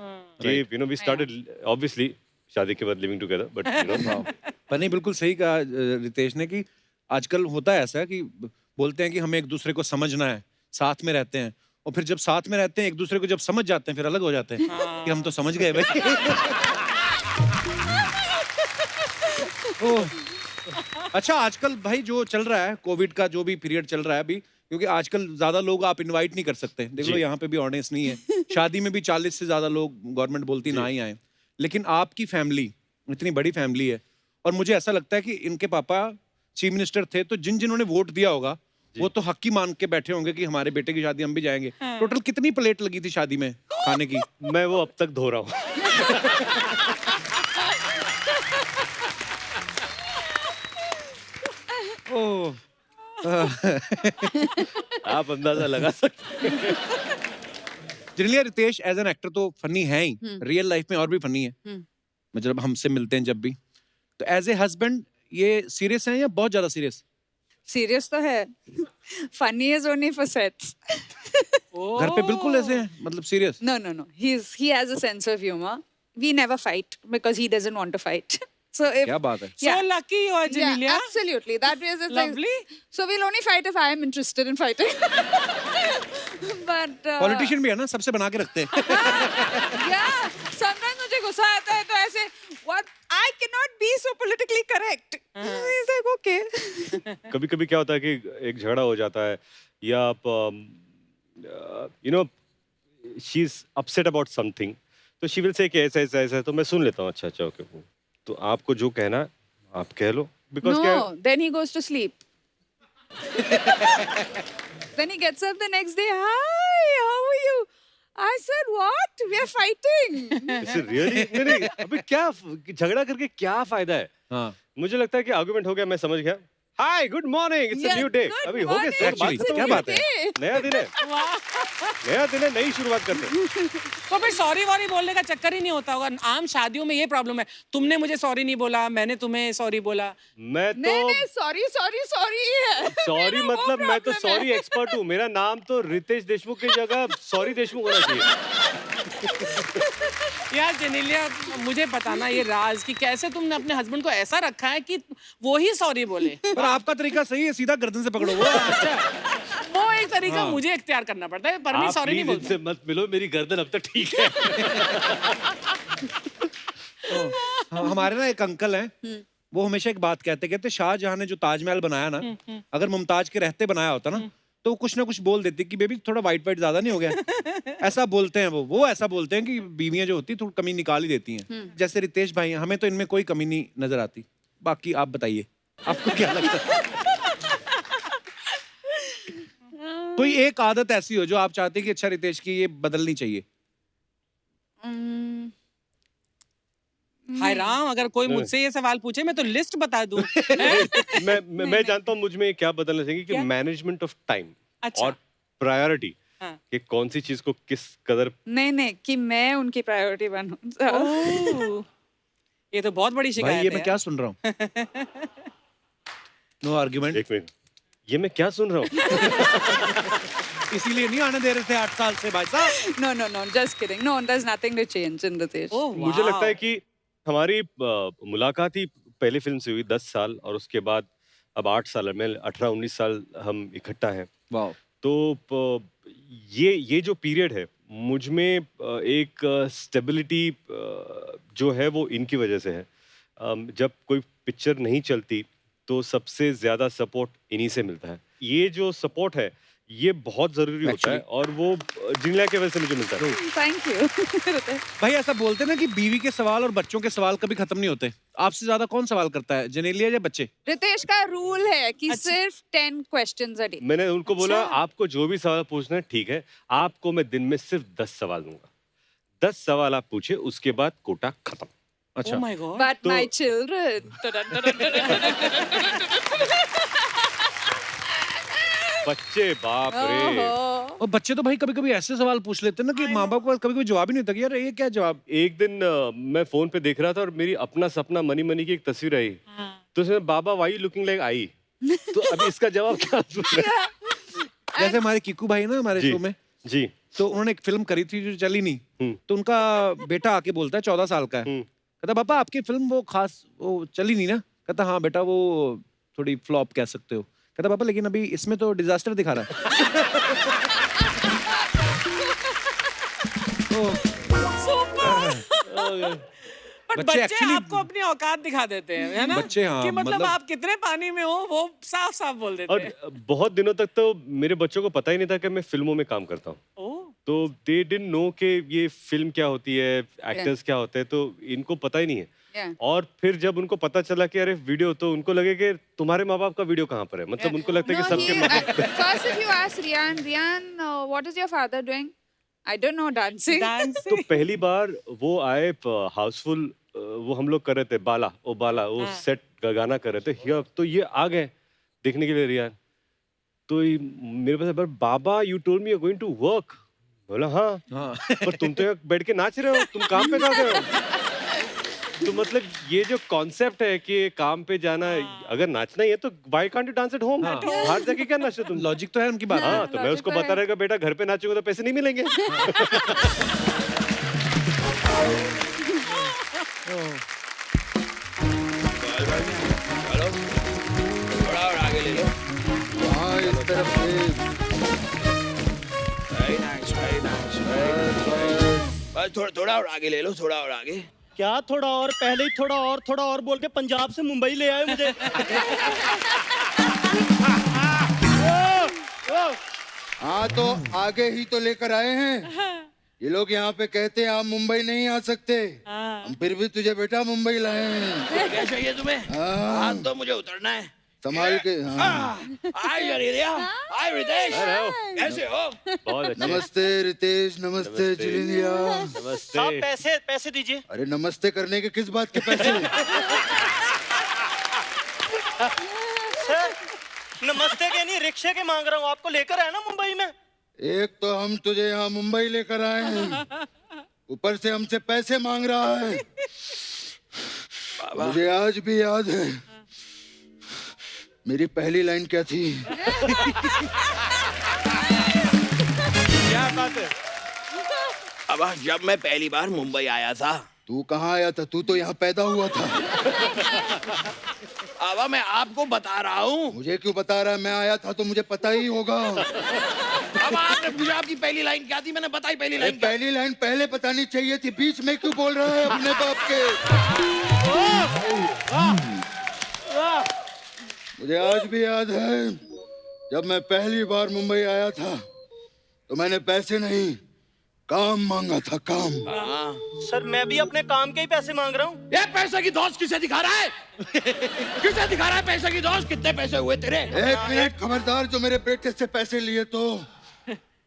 कि वी स्टार्टेड ऑब्वियसली शादी के बाद लिविंग टुगेदर, बट पर नहीं, बिल्कुल सही कहा रितेश ने कि आजकल होता है ऐसा कि बोलते हैं कि हमें एक दूसरे को समझना है, साथ में रहते हैं, और फिर जब साथ में रहते हैं एक दूसरे को जब समझ जाते हैं फिर अलग हो जाते हैं कि हम तो समझ गए भाई। ओह। अच्छा, आजकल भाई जो चल रहा है, कोविड का जो भी पीरियड चल रहा है अभी, क्योंकि आजकल ज्यादा लोग आप इनवाइट नहीं कर सकते, देख लो जी। यहाँ पे भी ऑडियंस नहीं है, शादी में भी 40 से ज्यादा लोग गवर्नमेंट बोलती ना ही आए, लेकिन आपकी फैमिली इतनी बड़ी फैमिली है, और मुझे ऐसा लगता है कि इनके पापा चीफ मिनिस्टर थे, तो जिन्होंने वोट दिया होगा वो तो हक ही मान के बैठे होंगे कि हमारे बेटे की शादी हम भी जाएंगे। टोटल कितनी प्लेट लगी थी शादी में खाने की? मैं वो अब तक धो रहा हूँ। ओह। आप अंदाजा लगा सकते हैं। Genelia, Ritesh as an actor तो फनी है ही, रियल लाइफ में और भी फनी है, मतलब हमसे मिलते हैं जब भी, तो एज ए हस्बैंड ये सीरियस है या बहुत ज्यादा सीरियस? Serious तो है, funny is only for sets. घर पे बिल्कुल ऐसे हैं, मतलब serious? No. He has a sense of humor. we never fight because he doesn't want to fight. So if क्या बात है? So lucky you are, Janelia. yeah, absolutely. That is it's like- Lovely. so we'll only fight if I am interested in fighting. But politician भी है ना, सबसे बना के रखते हैं. yeah, sometimes मुझे गुस्सा आता है तो ऐसे what I cannot be so politically correct. He's like okay. कभी कभी क्या होता है कि एक झगड़ा हो जाता है या आप you know she is upset about something तो शी विल से कि ऐसा ऐसा ऐसा, तो मैं सुन लेता हूँ, अच्छा अच्छा ओके, तो आपको जो कहना है आप कह लो, बिकॉज क्या No, then he goes to sleep. Then he gets up the next day. Hi, how are you? I said, what? We are fighting. Really नहीं नहीं, अभी क्या झगड़ा करके क्या फायदा है? हाँ. मुझे लगता है कि आर्गुमेंट हो गया, मैं समझ गया, hi good morning, it's a Yeah, new day, good अभी हो गया morning, sir, Actually, it's a क्या new बात है? day. नया दिन है, नया दिन है, नई शुरुआत करते हैं. तो फिर सॉरी वॉरी बोलने का चक्कर ही नहीं होता होगा. आम शादियों में ये प्रॉब्लम है, तुमने मुझे सॉरी नहीं बोला, मैंने तुम्हें सॉरी बोला. मैं नहीं तो नहीं sorry है. सॉरी मेरा वो मतलब मैं तो problem है. सॉरी एक्सपर्ट हूँ, मेरा नाम तो रितेश देशमुख की जगह सॉरी देशमुख होना चाहिए. यार जेनेलिया, मुझे बताना ये राज कि कैसे तुमने अपने हस्बैंड को ऐसा रखा है कि वो ही सॉरी बोले. पर आपका तरीका सही है, सीधा गर्दन से पकड़ो वो. वो एक तरीका मुझे इख्तियार करना पड़ता है, पर मैं आप सॉरी नहीं प्लीज बोलता. इनसे मत मिलो, मेरी गर्दन अब तक ठीक है. हमारे ना एक अंकल हैं, वो हमेशा एक बात कहते कहते शाहजहां ने जो ताजमहल बनाया ना, अगर मुमताज के रहते बनाया होता ना, तो वो कुछ ना कुछ बोल देती कि बेबी थोड़ा वाइट वाइट ज्यादा नहीं हो गया. ऐसा बोलते हैं वो ऐसा बोलते हैं कि बीवियां जो होती थोड़ी कमी निकाल ही देती हैं. जैसे रितेश भाई हैं, हमें तो इनमें कोई कमी नहीं नजर आती. बाकी आप बताइए, आपको क्या लगता है? कोई एक आदत ऐसी हो जो आप चाहते हैं कि अच्छा रितेश की ये बदलनी चाहिए. Mm, हाय राम, अगर कोई मुझसे ये सवाल पूछे मैं तो लिस्ट बता दूं. मैं जानता हूँ मुझ में क्या बदलना चाहिए कि क्या? मैनेजमेंट ऑफ टाइम अच्छा. और प्रायोरिटी, हाँ. कि कौन सी चीज को किस कदर. नहीं कि मैं उनकी प्रायोरिटी बनूं. ओह, ये तो बहुत बड़ी भाई शिकायत ये है. मैं क्या सुन रहा हूँ? No argument. एक मिनट, ये मैं क्या सुन रहा हूँ? इसीलिए नहीं आने दे रहे थे 8 साल से भाई साहब. No, just kidding. No, there's nothing to change in Ritesh. ओह, मुझे वाह. लगता है कि हमारी मुलाकात ही पहली फिल्म से हुई 10 साल, और उसके बाद अब 8 साल में 18-19 साल हम इकट्ठा हैं. वाह. तो ये जो पीरियड है मुझ में एक स्टेबिलिटी जो है वो इनकी वजह से है. जब कोई पिक्चर नहीं चलती तो सबसे ज्यादा सपोर्ट इन्हीं से मिलता है. ये जो सपोर्ट है ये बहुत जरूरी होता है, और वो जिनला की वजह से मुझे मिलता है. Thank you. Ritesh. भाई ऐसा बोलते हैं ना कि बीवी के सवाल और बच्चों के सवाल कभी खत्म नहीं होते. आपसे ज्यादा कौन सवाल करता है, जनेलिया या बच्चे? रितेश का रूल है कि अच्छा. सिर्फ 10 questions a day. मैंने उनको बोला अच्छा. आपको जो भी सवाल पूछना है ठीक है, आपको मैं दिन में सिर्फ 10 सवाल दूंगा. 10 सवाल आप पूछे, उसके बाद कोटा खत्म. अच्छा. Oh my God. But तो- my children. बच्चे बाप रे. ओहो. और बच्चे तो भाई कभी कभी ऐसे सवाल पूछ लेते हैं ना कि माँ बाप को कभी कभी जवाब ही नहीं होता कि यार ये क्या जवाब. एक दिन मैं फोन पे देख रहा था और मेरी अपना सपना मनी मनी की एक तस्वीर आई, हाँ. तो उसमें बाबा वाई लुकिंग लाइक आई. तो अभी इसका जवाब क्या दूं? जैसे हमारे कीकू भाई ना हमारे जी. शो में, जी. तो उन्होंने एक फिल्म करी थी जो चली नहीं. हम्म. तो उनका बेटा आके बोलता है, 14 साल का है, हम्म. कहता पापा आपकी फिल्म वो खास वो चली नहीं ना. कहता हाँ बेटा वो थोड़ी फ्लॉप कह सकते हो. कहता पापा लेकिन अभी इसमें तो डिजास्टर दिखा रहा है. बट बच्चे बच्चे actually- आपको अपनी औकात दिखा देते हैं, है ना? बच्चे, हाँ, कि मतलब मतलब- आप कितने पानी में हो वो साफ साफ बोल देते और हैं. बहुत दिनों तक तो मेरे बच्चों को पता ही नहीं था कि मैं फिल्मों में काम करता हूँ. ओह, तो दे डिडंट नो कि ये फिल्म क्या होती है, एक्टर्स क्या होते हैं, तो इनको पता ही नहीं है. Yeah. और फिर जब उनको पता चला कि अरे वीडियो, तो उनको लगे कि तुम्हारे माँ बाप का वीडियो कहाँ पर है. मतलब उनको लगता है कि No, सबके माँ बाप. first if you ask Rian, what is your father doing? I don't know, dancing. Dancing. तो पहली बार वो आए हाउसफुल, वो हम लोग कर रहे थे बाला वो हाँ. सेट गाना कर रहे थे हियर, तो ये आ गए देखने के लिए रियान. तो मेरे पास पर बाबा you told me you are going to work. बोला हाँ, हाँ. पर तुम तो यहाँ बैठ के नाच रहे हो, तुम काम पे जा रहे हो. तो मतलब ये जो कॉन्सेप्ट है कि काम पे जाना, अगर नाचना ही है तो why can't you dance at home. हाँ. बाहर जाके क्या नाचते तुम. लॉजिक तो है उनकी बात में. हाँ, तो मैं logic उसको तो बता है. रहेगा बेटा घर पे नाचोगे तो पैसे नहीं मिलेंगे. चलो थोड़ा और आगे ले लो। हाँ इस तरफ से। Very nice very nice. बस थोड़ा और आगे ले लो, थोड़ा और आगे। क्या थोड़ा और, पहले ही थोड़ा और बोल के पंजाब से मुंबई ले आए मुझे। हाँ तो आगे ही तो लेकर आए हैं। ये लोग यहाँ पे कहते हैं आप मुंबई नहीं आ सकते, हम फिर भी तुझे बेटा मुंबई लाए हैं। क्या चाहिए तुम्हें? हाँ। हाथ तो मुझे उतरना है। संभाल के। हाँ। हाय जनेलिया, हाय रितेश, कैसे हो? बहुत अच्छे। नमस्ते रितेश, नमस्ते जिलिंदिया। नमस्ते। साहब पैसे दीजिए। अरे नमस्ते करने के किस बात के पैसे? सर नमस्ते के नहीं, रिक्शे के मांग रहा हूँ, आपको लेकर आया ना मुंबई में। एक तो हम तुझे यहाँ मुंबई लेकर आए हैं, ऊपर से हमसे पैसे मांग रहा है। मुझे आज भी याद है मेरी पहली लाइन क्या थी। क्या बात है? अब जब मैं पहली बार मुंबई आया था। तू कहाँ आया था? तू तो यहाँ पैदा हुआ था। अब मैं आपको बता रहा हूँ। मुझे क्यों बता रहा है? मैं आया था तो मुझे पता ही होगा। अब आपने पूछा आपकी पहली लाइन क्या थी, मैंने बताई पहली लाइन क्या। पहली लाइन पहले बतानी चाहिए थी, बीच में क्यों बोल रहा है अपने बाप के? मुझे आज भी याद है जब मैं पहली बार मुंबई आया था तो मैंने पैसे नहीं काम मांगा था, काम। सर मैं भी अपने काम के ही पैसे मांग रहा हूँ। ये पैसे की दोस्त किसे दिखा रहा है? किसे दिखा रहा है पैसे की दोस्त? कितने पैसे हुए तेरे? एक मिनट, खबरदार, जो मेरे बेटे से पैसे लिए तो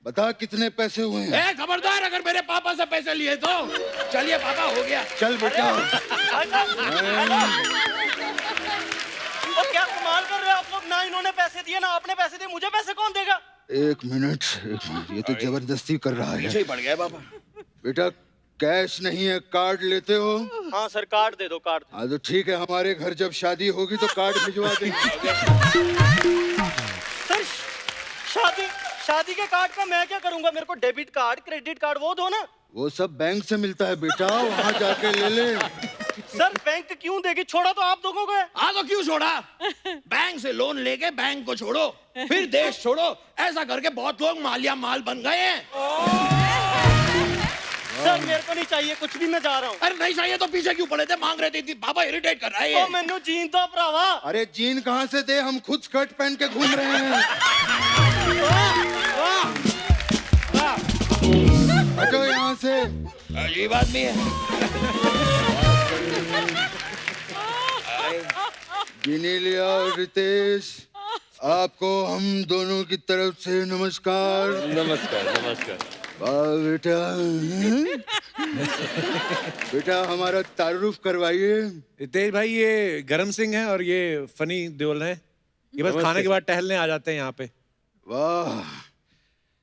बता कितने पैसे हुए हैं? ए खबरदार, अगर मेरे पापा से पैसे लिए तो। चलिए पापा, हो गया। चल बेटा। और क्या कमाल कर रहे हो आप लोग, ना इन्होंने पैसे दिए ना आपने पैसे दिए, मुझे पैसे कौन देगा? एक मिनट, ये तो जबरदस्ती कर रहा पीछे है। ही पड़ गया पापा। बेटा कैश नहीं है, कार्ड लेते हो? हाँ सर कार्ड दे दो, कार्ड। हाँ तो ठीक है, हमारे घर जब शादी होगी तो कार्ड भिजवा देंगे। सर शादी के कार्ड का मैं क्या करूंगा? मेरे को डेबिट कार्ड क्रेडिट कार्ड वो दो ना। वो सब बैंक से मिलता है बेटा, वहाँ जाके ले ले। सर बैंक क्यों देगी? छोड़ा तो आप लोगों को है। हाँ तो क्यों छोड़ा? बैंक से लोन लेके बैंक को छोड़ो, फिर देश छोड़ो। ऐसा करके बहुत लोग मालिया माल बन गए हैं। सर मेरे को नहीं चाहिए कुछ भी, मैं जा रहा हूँ। अरे नहीं चाहिए तो पीछे क्यों पड़े थे? मांग रहे थे पापा, इरिटेट कर रहा है ये। ओ मैनू जीन दो भरावा। अरे जीन कहाँ से दे, हम खुद स्कर्ट पहन के घूम रहे हैं। हटो यहाँ से। अजीब आदमी है। जिनेलिया और रितेश, आपको हम दोनों की तरफ से नमस्कार। नमस्कार नमस्कार। वाह बेटा। बेटा हमारा तारुफ करवाइए। रितेश भाई, ये गरम सिंह है और ये फनी देओल है। ये बस खाने के बाद टहलने आ जाते हैं यहाँ पे। वाह,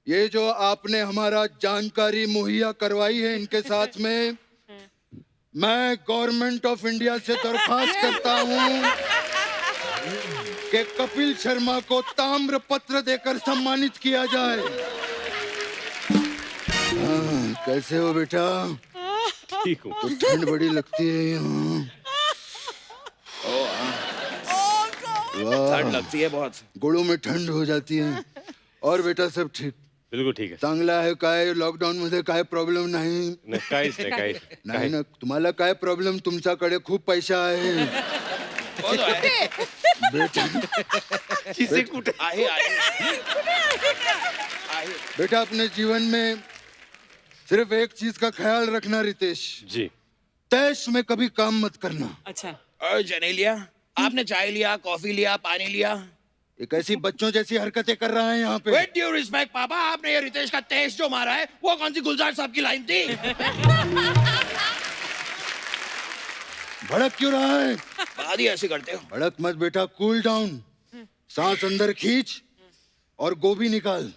ये जो आपने हमारा जानकारी मुहैया करवाई है, इनके साथ में मैं गवर्नमेंट ऑफ इंडिया से दरखास्त करता हूँ कि कपिल शर्मा को ताम्र पत्र देकर सम्मानित किया जाए। कैसे हो बेटा? ठीक हूँ। तो ठंड बड़ी लगती है यहाँ। वाह, ठंड लगती है बहुत। गुड़ों में ठंड हो जाती है। और बेटा सब ठीक? बिलकुल ठीक आहे. चांगलं आहे. काय लॉकडाऊन मध्ये काय प्रॉब्लेम नाही? नाही, काहीच नाही, काहीच नाही ना. तुम्हाला काय प्रॉब्लेम? तुमच्याकडे खूप पैसा आहे. वो तो है। बेटा किसे कुठे आहे आहे। बेटा अपने जीवन में सिर्फ एक चीज का ख्याल रखना रितेश, जी. तैश में कभी काम मत करना. अच्छा और जनेलिया, आपने चाय लिया, कॉफी लिया, पानी लिया? एक ऐसी बच्चों जैसी हरकतें कर रहा है यहाँ पे. विद ड्यू रिस्पेक्ट पापा, आपने ये रितेश का तेज जो मारा है, वो कौन सी गुलजार साहब की लाइन थी? भड़क क्यों रहा है? बात ही ऐसी करते हो। भड़क मत बेटा, कूल डाउन. सांस अंदर खींच और गोभी निकाल.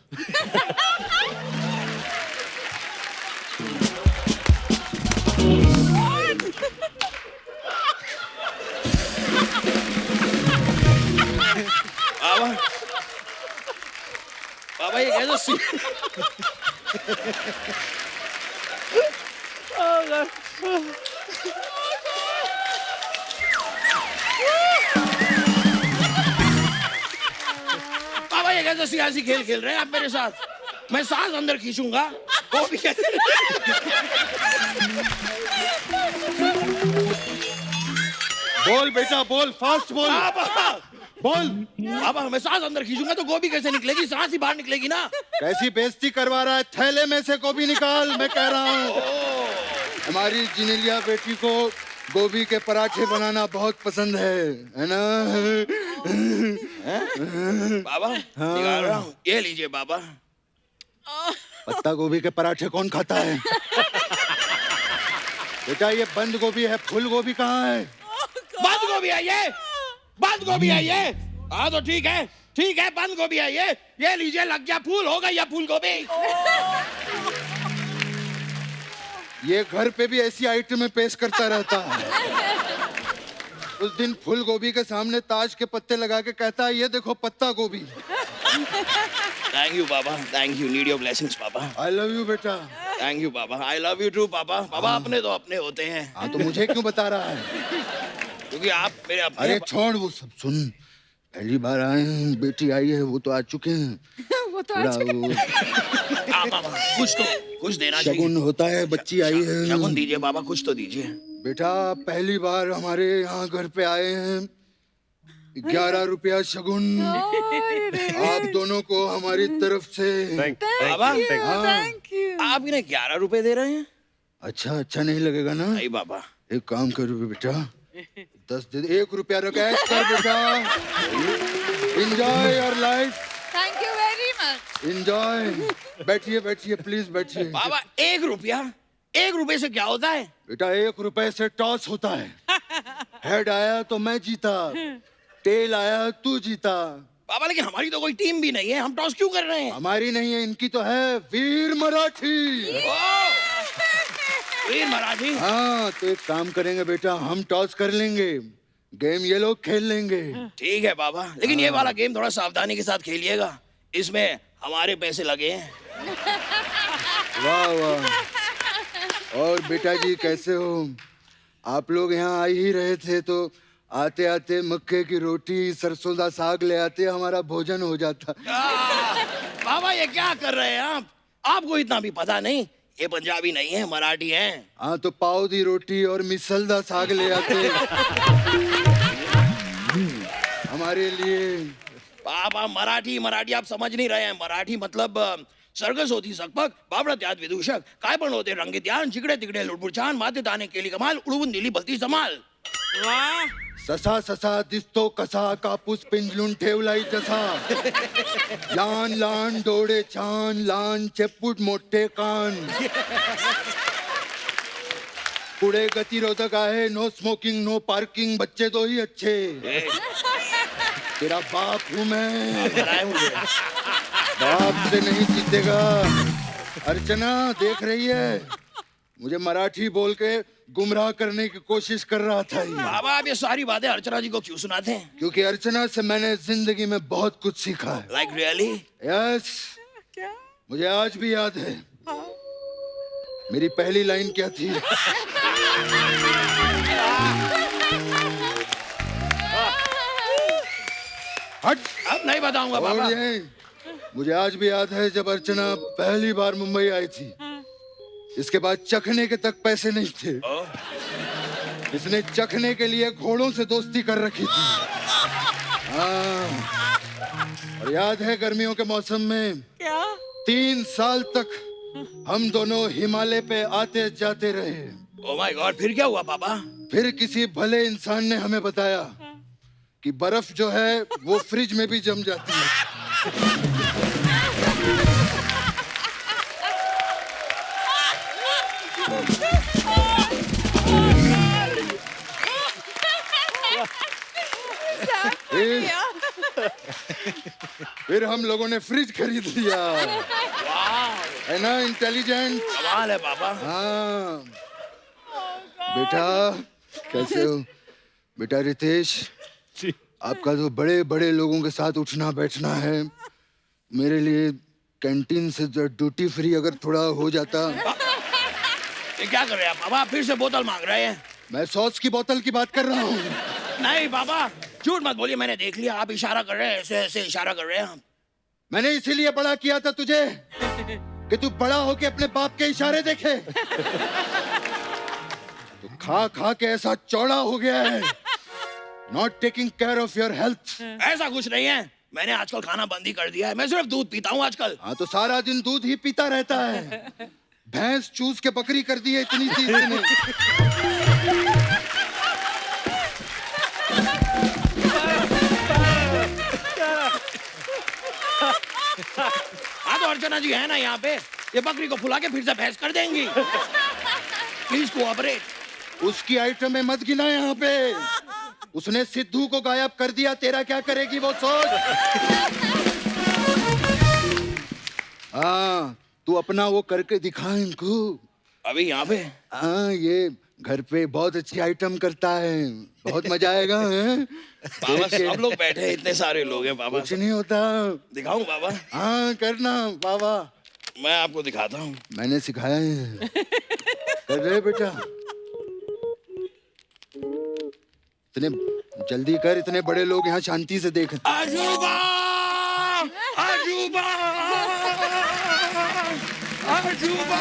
पापा, पापा ये कैसे कैसे सियासी खेल खेल रहे हैं आप मेरे साथ? मैं सांस अंदर खींचूंगा वो भी कैसे? बोल बेटा बोल, फास्ट बोल, पापा बोल। पापा मैं सांस अंदर खींचूंगा तो गोभी कैसे निकलेगी? सांस ही बाहर निकलेगी ना। कैसी बेइज्जती करवा रहा है? थैले में से गोभी निकाल, मैं कह रहा हूँ। हमारी जिनेलिया बेटी को गोभी के पराठे बनाना बहुत पसंद है ना? बाबा निकाल रहा हूँ, ये लीजिए बाबा। पत्ता गोभी के पराठे कौन खाता है? बेटा ये बंद गोभी है, फूल गोभी कहाँ है? बंद गोभी है ये, बंद गोभी है ये। हाँ तो ठीक है बंद गोभी है ये लीजिए, लग गया फूल, हो गई ये फूल गोभी। ये घर पे भी ऐसी आइटमें पेश करता रहता है। उस दिन फूल गोभी के सामने ताज के पत्ते लगा के कहता है ये देखो पत्ता गोभी। Thank you Baba, thank you, need your blessings पापा। आई लव यू बेटा। थैंक यू पापा, आई लव यू टू पापा। पापा अपने तो अपने होते हैं। हाँ तो मुझे क्यों बता रहा है? क्योंकि आप मेरे अपने। अरे छोड़ वो सब, सुन, पहली बार आए हैं, बेटी आई है, वो तो आ चुके हैं। वो तो थोड़ा आज वो पापा कुछ देना शगुन चाहिए। होता है, बच्ची आई है। शगुन दीजिए बाबा, कुछ तो दीजिए। बेटा पहली बार हमारे यहाँ घर पे आए हैं, 11 रुपया शगुन आप दोनों को हमारी तरफ से। बाबा थैंक यू। आप इन्हें 11 रुपए दे रहे हैं? अच्छा नहीं लगेगा ना? नहीं बाबा। एक काम करो बेटा, 10 दे, 1 रुपया रकैश कर बेटा। Enjoy your life, thank you very much. Enjoy. बैठिए प्लीज बैठिए। बाबा 1 रुपया, 1 रुपए से क्या होता है? बेटा 1 रुपए से टॉस होता है। हेड आया तो मैं जीता, टेल आया तू जीता। बाबा लेकिन हमारी तो कोई टीम भी नहीं है, हम टॉस क्यों कर रहे हैं? हमारी नहीं है, इनकी तो है, वीर मराठी। वीर मराठी। हाँ तो एक काम करेंगे बेटा, हम टॉस कर लेंगे, गेम ये लोग खेल लेंगे। ठीक है बाबा, लेकिन ये वाला गेम थोड़ा सावधानी के साथ खेलिएगा, इसमें हमारे पैसे लगे हैं। वाह वाह। और बेटा जी कैसे हो? आप लोग यहाँ आ ही रहे थे तो आते आते मक्के की रोटी सरसों का साग ले आते, हमारा भोजन हो जाता। बाबा ये क्या कर रहे हैं आप? आपको इतना भी पता नहीं, ये पंजाबी नहीं है, मराठी हैं। हाँ तो पाव दी रोटी और मिसल दा साग ले आते हमारे लिए। बाबा मराठी आप समझ नहीं रहे हैं। मराठी मतलब सर्कस होती सकपक, बावळत याद विदूषक, काय पण होते रंगीत यान, जिकडे तिकडे लुडबुड छान, माते ताने केली कमाल, उडवून दिली भलती समाल। वाह ससा ससा दिसतो कसा, कापूस पिंजलून ठेवलाय तसा। लहान लहान डोळे छान, लहान चेपूट मोठे कान। पुढे गतिरोधक आहे, नो स्मोकिंग नो पार्किंग, बच्चे तो ही अच्छे। तेरा बाप हूँ मैं, डराए मुझे। बाप से नहीं जीतेगा। अर्चना देख रही है, मुझे मराठी बोल के गुमराह करने की कोशिश कर रहा था ये। बाबा आप ये सारी बातें अर्चना जी को क्यों सुनाते हैं? क्योंकि अर्चना से मैंने जिंदगी में बहुत कुछ सीखा है। Like really? यस, मुझे आज भी याद है। मेरी पहली लाइन क्या थी? हट। अब नहीं बताऊंगा और बाबा। ये मुझे आज भी याद है जब अर्चना पहली बार मुंबई आई थी, इसके बाद चखने के तक पैसे नहीं थे। इसने चखने के लिए घोड़ों से दोस्ती कर रखी थी। हाँ, और याद है गर्मियों के मौसम में 3 साल तक हम दोनों हिमालय पे आते जाते रहे। ओह माय गॉड, फिर क्या हुआ पापा? फिर किसी भले इंसान ने हमें बताया कि बर्फ जो है वो फ्रिज में भी जम जाती है। फिर हम लोगों ने फ्रिज खरीद लिया। है ना इंटेलिजेंट? कमाल है पापा। हाँ बेटा कैसे हो? बेटा रितेश, आपका तो बड़े बड़े लोगों के साथ उठना बैठना है, मेरे लिए कैंटीन से ड्यूटी फ्री अगर थोड़ा हो जाता। ये क्या कर रहे हैं पापा? फिर से बोतल मांग रहे हैं? मैं सॉस की बोतल की बात कर रहा हूँ। नहीं पापा, झूठ मत बोलिए, मैंने देख लिया, आप इशारा कर रहे हैं, ऐसे ऐसे इशारा कर रहे हैं आप। मैंने इसीलिए बड़ा किया था तुझे कि तू बड़ा होके अपने बाप के इशारे देखे। तू खा खा के ऐसा चौड़ा हो गया है, not taking care of your health. ऐसा कुछ नहीं है, मैंने आजकल खाना बंद ही कर दिया है, मैं सिर्फ दूध पीता हूँ आजकल। हाँ तो सारा दिन दूध ही पीता रहता है, भैंस चूस के बकरी कर दी है इतनी सी इसने। हाँ तो अर्चना जी है ना यहाँ पे, ये बकरी को फुला के फिर से भैंस कर देंगी। Please cooperate. उसकी आइटम में मत गिना यहाँ पे, उसने सिद्धू को गायब कर दिया, तेरा क्या करेगी वो सोच। हाँ तू अपना वो करके दिखा इनको। अभी यहाँ पे हाँ ये घर पे बहुत अच्छी आइटम करता है, बहुत मजा आएगा। हैं? बाबा सब लोग बैठे हैं, इतने सारे लोग हैं बाबा। कुछ नहीं होता। दिखाऊं बाबा? हाँ करना बाबा, मैं आपको दिखाता हूँ। मैंने सिखाया है। कर रहे बेटा, इतने जल्दी कर, इतने बड़े लोग यहाँ शांति से देख। अजूबा अजूबा अजूबा अजूबा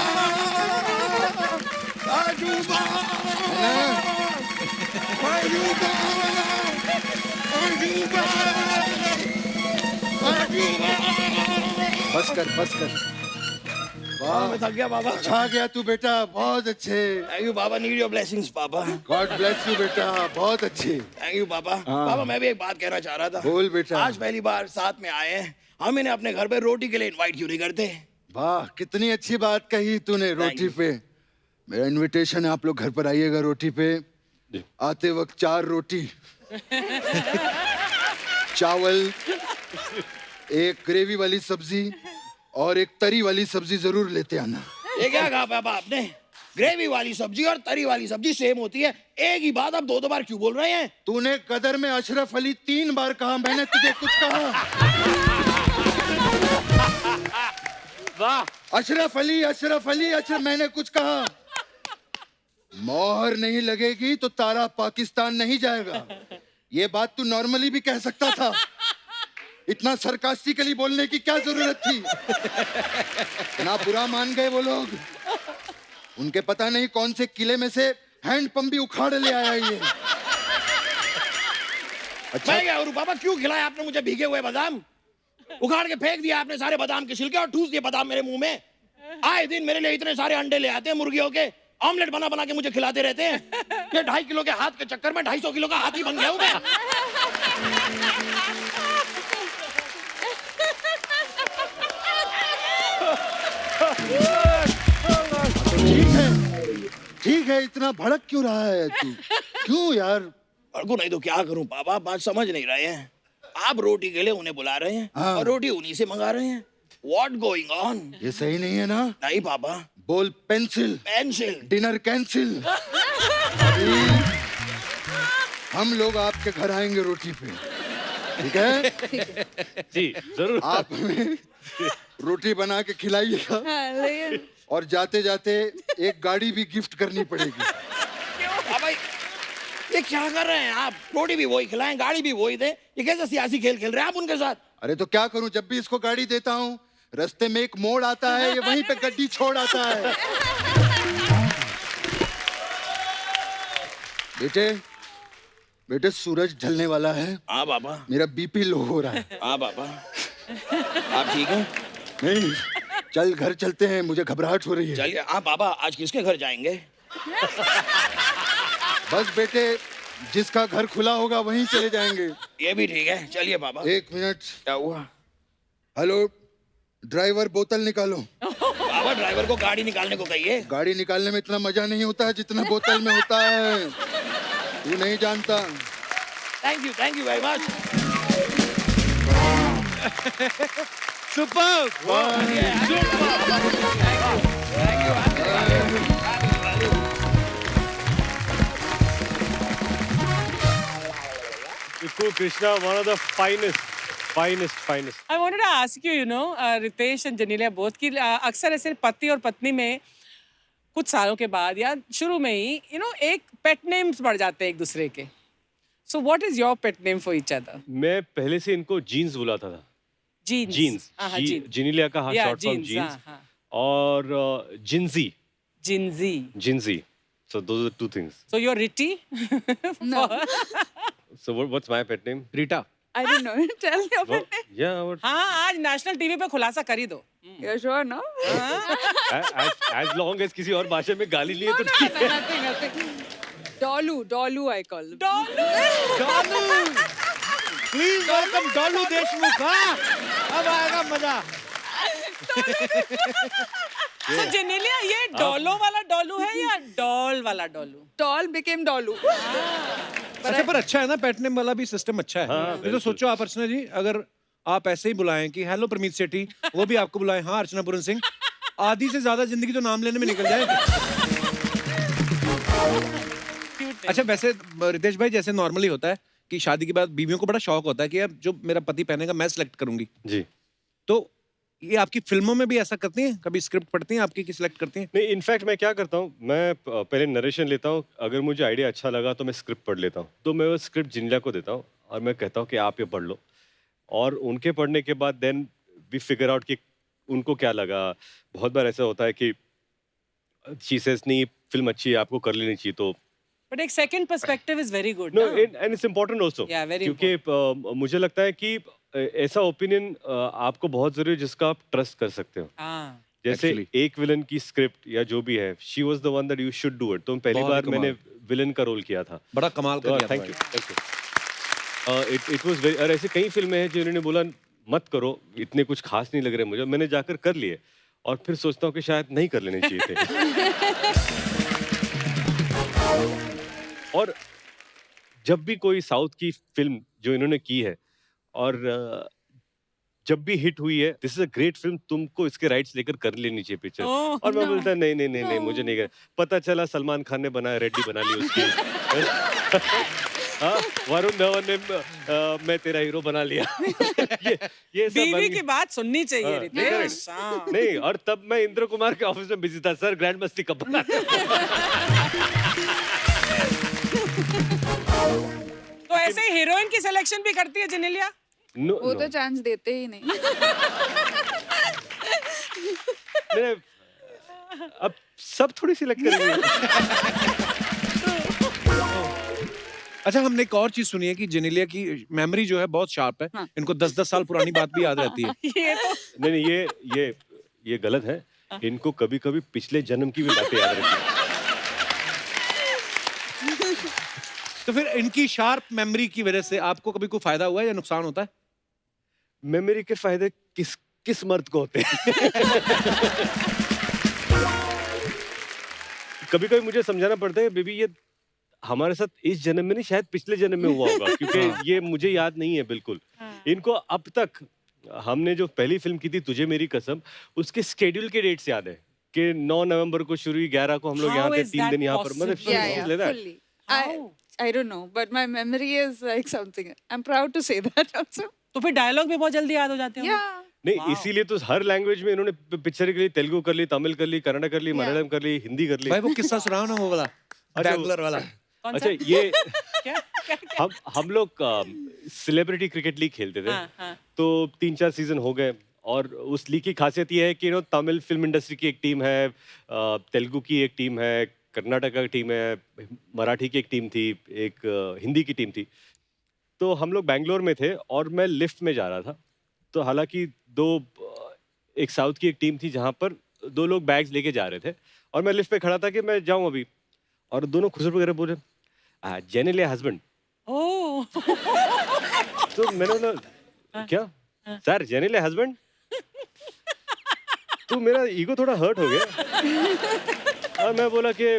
अजूबा अजूबा अजूबा। बस कर बस कर। वाह मैं थक गया बाबा। छा गया तू बेटा, बहुत अच्छे। Thank you Baba, need your blessings पापा। गॉड ब्लेस यू बेटा, बहुत अच्छे। थैंक यू पापा। हाँ। पापा मैं भी एक बात कहना चाह रहा था। बोल बेटा। आज पहली बार साथ में आए हैं, हम इन्हें अपने घर पे रोटी के लिए इनवाइट क्यों नहीं करते? वाह कितनी अच्छी बात कही तूने, रोटी you. पे। मेरा इनविटेशन है, आप लोग घर पर आइएगा रोटी पे। आते वक्त 4 रोटी, चावल, एक ग्रेवी वाली सब्जी और एक तरी वाली सब्जी जरूर लेते आना। ये क्या कहा पापा आपने? ग्रेवी वाली सब्जी और तरी वाली सब्जी सेम होती है, एक ही बात आप 2 बार क्यों बोल रहे हैं? तूने कदर में अशरफ अली 3 बार कहा, मैंने तुझे कुछ कहा? वाह, अशरफ अली अशरफ अली अशरफ, मैंने कुछ कहा? मोहर नहीं लगेगी तो तारा पाकिस्तान नहीं जाएगा। ये बात तू नॉर्मली भी कह सकता था, इतना सरकास्टिकली बोलने की क्या जरूरत थी? ना बुरा मान गए वो लोग, उनके पता नहीं कौन से किले में से हैंड पंप भी उखाड़ ले आया ये। अच्छा मैं क्या करूं पापा, क्यों खिलाया आपने मुझे भीगे हुए बादाम? उखाड़ के फेंक दिया आपने सारे बादाम के छिलके और ठूस दिए बादाम मेरे मुंह में। आए दिन मेरे लिए इतने सारे अंडे ले आते हैं मुर्गियों के, ऑमलेट बना बना के मुझे खिलाते रहते हैं। ये 2.5 किलो के हाथ के चक्कर में 250 किलो का हाथी बन गया हूं मैं। ठीक है, इतना भड़क क्यों रहा है तू? क्यों यार? भड़कू नहीं तो क्या करूं पापा, आप बात समझ नहीं रहे हैं। आप रोटी के लिए उन्हें बुला रहे हैं हाँ। और रोटी उन्हीं से मंगा रहे हैं। What going on? ये सही नहीं है ना? नहीं पापा। बोल पेंसिल, पेंसिल। Dinner cancel. अभी हम लोग आपके घर आएंगे रोटी पे, ठीक है? जी जरूर। आप हमें रोटी बना के खिलाइएगा हाँ, लेकिन और जाते जाते एक गाड़ी भी गिफ्ट करनी पड़ेगी। भाई ये क्या कर रहे हैं आप? रोटी भी वही खिलाएं, गाड़ी भी वही दे, ये कैसे सियासी खेल खेल रहे हैं आप उनके साथ? अरे तो क्या करूं, जब भी इसको गाड़ी देता हूँ रास्ते में एक मोड़ आता है, ये वहीं पे गड्डी छोड़ आता है। बेटे बेटे सूरज ढलने वाला है, हाँ पापा। मेरा बीपी लो हो रहा है। हाँ पापा। आप ठीक हैं? नहीं, चल घर चलते हैं, मुझे घबराहट हो रही है। चलिए। हाँ पापा, आज किसके घर जाएंगे? बस बेटे, जिसका घर खुला होगा वहीं चले जाएंगे। ये भी ठीक है, चलिए पापा। 1 मिनट। क्या हुआ? हेलो ड्राइवर, बोतल निकालो। पापा ड्राइवर को गाड़ी निकालने को कहिए। गाड़ी निकालने में इतना मजा नहीं होता है जितना बोतल में होता है, तू नहीं जानता। Thank you very much. Super. Viku Krishna, one of the finest. I wanted to ask you, Ritesh and Janelia both कि अक्सर ऐसे पति और पत्नी में कुछ सालों के बाद या शुरू में ही एक पेट नेम्स पड़ जाते हैं एक दूसरे के. So what is your pet name for each other? मैं पहले से इनको जीन्स बुलाता था. Jeans. जीन्स, हाँ, jeans. जिनीलिया का Yeah, short form jeans, jeans, हाँ, हाँ. और Gingee, Ginzy. Gingee. So those are two things. So you're Ritty? No. So what's my pet name? Rita I don't know. Tell your Well, pet name. yeah, what, हाँ, आज national TV पे खुलासा कर ही दो. You're sure, no? as long as किसी और भाषा में गाली नहीं है तो No, ठीक है. nothing. Dolu, I call him. Dolu please welcome Dolu Deshmukh हाँ अब आएगा मजा So जेनेलिया ये डॉलो वाला डॉलू है या डॉल वाला डॉलू? Doll became Dolu. अच्छा पर अच्छा है ना पेट नेम वाला भी सिस्टम अच्छा है हाँ, ये तो सोचो आप अर्चना जी अगर आप ऐसे ही बुलाएं कि हेलो प्रमीत सेठी वो भी आपको बुलाएं हाँ अर्चना पूरन सिंह आधी से ज्यादा जिंदगी तो नाम लेने में निकल जाएगी अच्छा वैसे रितेश भाई जैसे नॉर्मली होता है कि शादी के बाद बीवियों को बड़ा शौक होता है कि अब जो मेरा पति पहनेगा मैं सिलेक्ट करूंगी जी. तो ये आपकी फिल्मों में भी ऐसा करती हैं कभी स्क्रिप्ट पढ़ती हैं आपकी की सिलेक्ट करती हैं नहीं, इनफैक्ट मैं क्या करता हूँ, मैं पहले नरेशन लेता हूँ, अगर मुझे आइडिया अच्छा लगा तो मैं स्क्रिप्ट पढ़ लेता हूँ, तो मैं वो स्क्रिप्ट जिनीलिया को देता हूँ और मैं कहता हूँ कि आप ये पढ़ लो, और उनके पढ़ने के बाद देन वी फिगर आउट कि उनको क्या लगा. बहुत बार ऐसा होता है कि शी सेज नहीं फिल्म अच्छी है आपको कर लेनी चाहिए, तो But एक second perspective is very good. No ना? And it's important also, Yeah, very क्योंकि मुझे लगता है कि ऐसा ओपिनियन आपको बहुत जरूरी है जिसका आप ट्रस्ट कर सकते हो. हाँ. जैसे Actually. एक विलन की स्क्रिप्ट या जो भी है, she was the one that you should do it, तो पहली बहुत बार ही मैंने विलन का रोल किया था. बड़ा कमाल कर दिया thank you. It was very, और ऐसे कई फिल्में हैं जिन्होंने बोला मत करो, इतने कुछ खास नहीं लग रहे मुझे, मैंने जाकर कर लिए और फिर सोचता हूँ कि शायद नहीं कर लेने चाहिए थे. और जब भी कोई साउथ की फिल्म जो इन्होंने की है और जब भी हिट हुई है, this is a great film, तुमको इसके राइट्स लेकर कर लेनी चाहिए पिक्चर. Oh, और मैं no. बोलता नहीं, मुझे नहीं कर. पता चला सलमान खान ने बनाया, रेड्डी बना ली उसकी. हाँ, वरुण धवन ने मैं तेरा हीरो बना लिया. ये सब बीवी बन की गई. बात सुननी चाहिए हाँ, रितेश. हाँ. नहीं, और तब मैं इंद्र कुमार के ऑफिस में बिजी था, सर ग्रैंड मस्ती कब बनाते तो ऐसे ही हीरोइन की सिलेक्शन भी करती है जेनेलिया? नो, वो नो. तो चांस देते ही नहीं. मैंने अब सब थोड़ी सिलेक्ट करेंगे. अच्छा हमने एक और चीज सुनी है कि जेनेलिया की मेमोरी जो है बहुत शार्प है हाँ. इनको 10-10 साल पुरानी बात भी याद रहती है ये तो नहीं, ये गलत है. इनको कभी कभी पिछले जन्म की भी बातें याद रहती है. तो फिर इनकी शार्प मेमोरी की वजह से आपको कभी कोई फायदा हुआ है या नुकसान होता है मेमोरी के फायदे किस मर्द को होते हैं? कभी कभी मुझे समझाना पड़ता है बेबी ये हमारे साथ इस जन्म में नहीं, शायद पिछले जन्म में हुआ होगा, क्योंकि ये मुझे याद नहीं है बिल्कुल. इनको अब तक हमने जो पहली फिल्म की थी तुझे मेरी कसम, उसके स्केड्यूल के डेट्स याद है कि 9 नवंबर को शुरू हुई, 11 को हम लोग How यहाँ थे, is 3 दिन that यहाँ पर. मतलब possible? Yeah, like that. fully. I don't know, but my memory is like something. I'm proud to say that also. तो फिर डायलॉग भी बहुत जल्दी याद हो जाते हैं. Yeah. नहीं, Wow. इसीलिए तो हर लैंग्वेज में इन्होंने पिक्चर के लिए तेलुगु कर ली, तमिल कर ली, कन्नड़ कर ली, मलयालम कर ली, हिंदी कर ली. भाई वो किस्सा सुनाओ ना वो वाला अच्छा, बैंगलोर वाला कौन अच्छा सा? ये क्या? हम लोग सेलिब्रिटी क्रिकेट लीग खेलते थे. हाँ, हाँ. तो 3-4 सीजन हो गए और उस लीग की खासियत ये है कि तमिल फिल्म इंडस्ट्री की एक टीम है, तेलुगु की एक टीम है, कर्नाटका की टीम है, मराठी की एक टीम थी, एक हिंदी की टीम थी. तो हम लोग बैंगलोर में थे और मैं लिफ्ट में जा रहा था. तो हालांकि एक साउथ की एक टीम थी जहाँ पर 2 लोग बैग्स लेके जा रहे थे और मैं लिफ्ट पे खड़ा था कि मैं जाऊँ अभी, और दोनों खुसर वगैरह बोले जेनेलिया हस्बैंड. ओह. तो मैंने बोला क्या सर जेनेलिया हस्बैंड? तो मेरा ईगो थोड़ा हर्ट हो गया और मैं बोला कि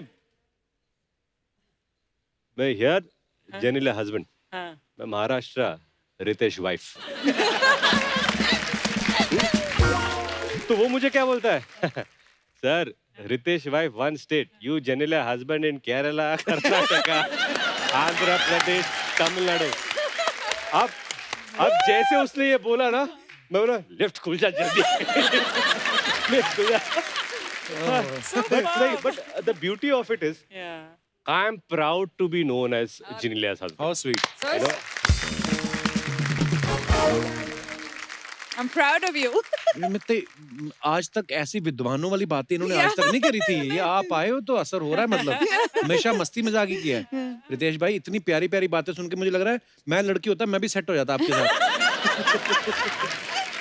मैं हियर जेनेलिया हस्बैंड, हाँ. मैं महाराष्ट्र रितेश वाइफ. तो वो मुझे क्या बोलता है sir Riteish wife 1 state, you Genelia husband in Kerala, Karnataka, Andhra Pradesh, Tamil Nadu. अब जैसे उसने ये बोला ना, मैं बोला लेफ्ट खुल जा जल्दी. लेफ्ट खुल जा. But the beauty of it is Yeah. I am proud to be known as Genelia's husband. How sweet So You know? I'm proud of you. आज तक ऐसी विद्वानों वाली बातें इन्होंने आज तक नहीं करी थी। ये आप आए हो तो असर हो रहा है, मतलब हमेशा मस्ती मजाक ही किया है। रितेश भाई इतनी प्यारी प्यारी बातें सुन के मुझे लग रहा है मैं लड़की होता मैं भी सेट हो जाता आपके साथ।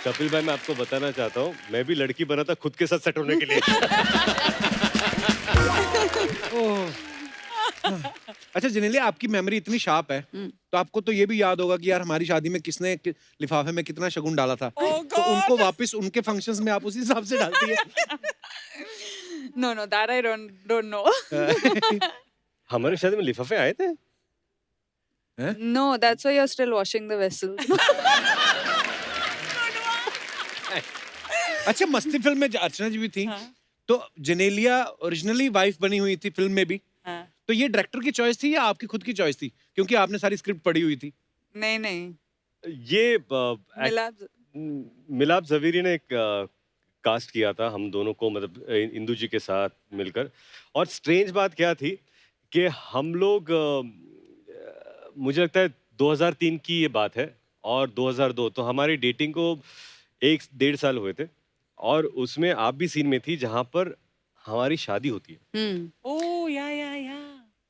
कपिल भाई, मैं आपको बताना चाहता हूँ, मैं भी लड़की बना था खुद के साथ सेट होने के लिए। अच्छा जेनेलिया, आपकी मेमोरी इतनी शार्प है तो आपको तो ये भी याद होगा कि यार हमारी शादी में किसने लिफाफे में कितना शगुन डाला था। तो उनको वापस उनके फंक्शंस में आप उसी हिसाब से डालती है। No, that I don't know. हमारी शादी में लिफाफे आए थे? No, that's why you're still washing the vessels. अच्छा, मस्ती फिल्म में अर्चना जी भी थी। तो जेनेलिया ओरिजिनली वाइफ बनी हुई थी फिल्म में भी। तो ये डायरेक्टर की चॉइस थी या आपकी खुद की चॉइस थी, क्योंकि आपने सारी स्क्रिप्ट पढ़ी हुई थी? नहीं। ये मिलाप जवेरी ने एक कास्ट किया था हम दोनों को, मतलब इंदु जी के साथ मिलकर। और स्ट्रेंज बात क्या थी कि हम लोग मुझे लगता है 2003 की ये बात है और 2002, तो हमारी डेटिंग को 1-1.5 साल हुए थे। और उसमें आप भी सीन में थी जहां पर हमारी शादी होती है। ओह या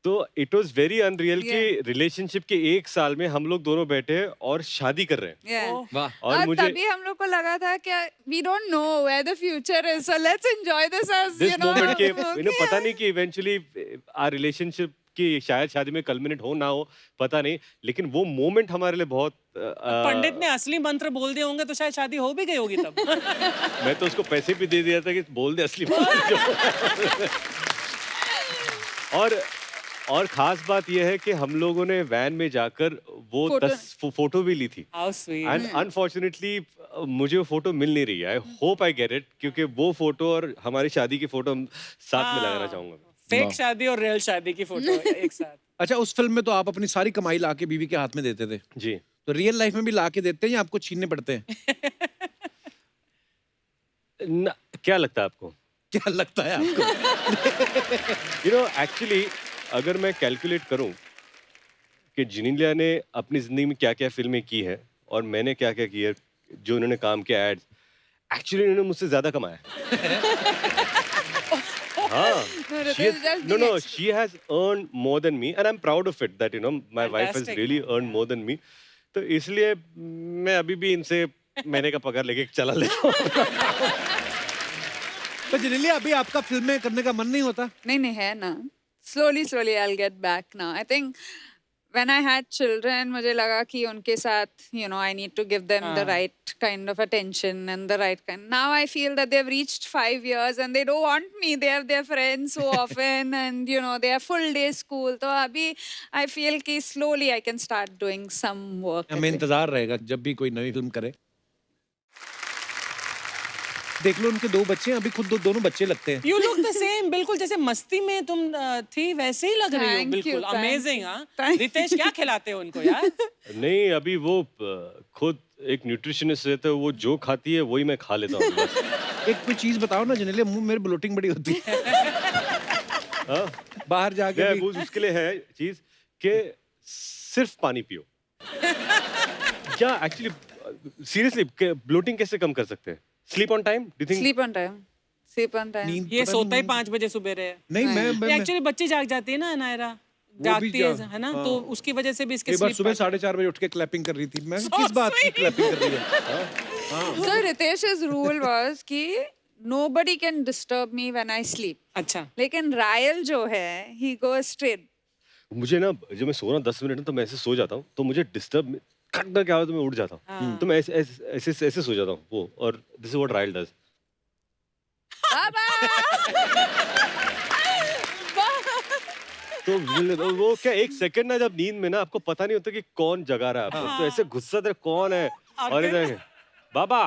तो it was very unreal Yeah. कि रिलेशनशिप के 1 साल में हम लोग दोनों बैठे हैं और शादी कर रहे हैं। Yeah. वाह। और मुझे तभी हम लोग को लगा था कि we don't know where the future is, so let's enjoy this as this you know. Moment के okay. पता नहीं कि इवेंचुअली आवर रिलेशनशिप की शायद शादी में कल्मिनेट हो ना हो, पता नहीं, लेकिन वो मोमेंट हमारे लिए बहुत पंडित ने असली मंत्र बोल दिए होंगे तो शायद शादी हो भी गई होगी तब। मैं तो उसको पैसे भी दे दिया था कि बोल दे असली मंत्र। और खास बात यह है कि हम लोगों ने वैन में जाकर वो फोटो भी ली थी। How sweet. एंड अनफॉर्चुनेटली मुझे वो फोटो मिल नहीं रही है। I hope I get it, क्योंकि वो फोटो और हमारी शादी की फोटो साथ में लगाना चाहूंगा। फेक शादी और रियल शादी की फोटो एक साथ। अच्छा, उस फिल्म में तो आप अपनी सारी कमाई लाके बीवी के हाथ में देते थे। जी। तो रियल लाइफ में भी लाके देते हैं या आपको छीनने पड़ते हैं? क्या लगता है आपको? क्या लगता है आपको? एक्चुअली अगर मैं कैलकुलेट करूं कि जेनेलिया ने अपनी जिंदगी में क्या क्या फिल्में की है और मैंने क्या क्या किया, जो उन्होंने काम किया एड्स, एक्चुअली उन्होंने मुझसे ज्यादा कमाया। हाँ, she has earned more than me and I'm proud of it that my wife has really earned more than me. तो इसलिए मैं अभी भी इनसे महीने का पगार लेके चला लेता हूँ। तो जेनेलिया, अभी आपका फिल्में करने का मन नहीं होता? नहीं है ना। Slowly I'll get back now. I think when I had children, मुझे लगा कि उनके साथ I need to give them the right kind of attention and the right kind. Now I feel that they've reached 5 years and they don't want me. They have their friends so often and they are full day school. तो अभी I feel कि slowly I can start doing some work. हमें इंतजार रहेगा जब भी कोई नई फिल्म करे। देख लो उनके 2 बच्चे, अभी खुद दोनों बच्चे लगते हैं। You look the same, बिल्कुल जैसे मस्ती में तुम थी वैसे ही लग रही हो। Thank बिल्कुल you, amazing. thank you. Ritesh, क्या खिलाते हो उनको यार? नहीं, अभी वो खुद एक न्यूट्रिशनिस्ट रहता है, वो जो खाती है वही मैं खा लेता हूँ बस। एक कोई चीज बताओ ना जेनेलिया, मुंह मेरे ब्लोटिंग बड़ी होती है। बाहर जाके भी। उसके लिए है चीज कि सिर्फ पानी पियो। क्या एक्चुअली सीरियसली ब्लोटिंग कैसे कम कर सकते हैं? Sleep on time? Do you think? Sleep on time. नींद ये पता सोता ही नहीं- 5 बजे सुबह है। नहीं, मैं एक्चुअली बच्चे जाग जाती है ना नायरा, भी जागती है जाग- ना, हाँ। तो उसकी वजह से भी इसके एक बार sleep सुबह pattern- 4:30 बजे उठ के क्लैपिंग कर रही थी। मैं So किस बात की sweet. क्लैपिंग कर रही है? So Ritesh's rule was कि nobody can disturb me when I sleep. अच्छा। लेकिन रायल जो है he goes straight. मुझे ना जब मैं सो रहा हूँ 10 मिनट तो मैं ऐसे सो जाता हूँ, तो मुझे डिस्टर्ब खट कर क्या हो तो मैं उठ जाता हूँ। तो मैं ऐसे सो जाता हूँ वो, और this is what royal does. तो वो क्या 1 सेकंड ना, जब नींद में ना आपको पता नहीं होता कि कौन जगा रहा है आपको, तो ऐसे गुस्सा दे कौन है, और इधर बाबा,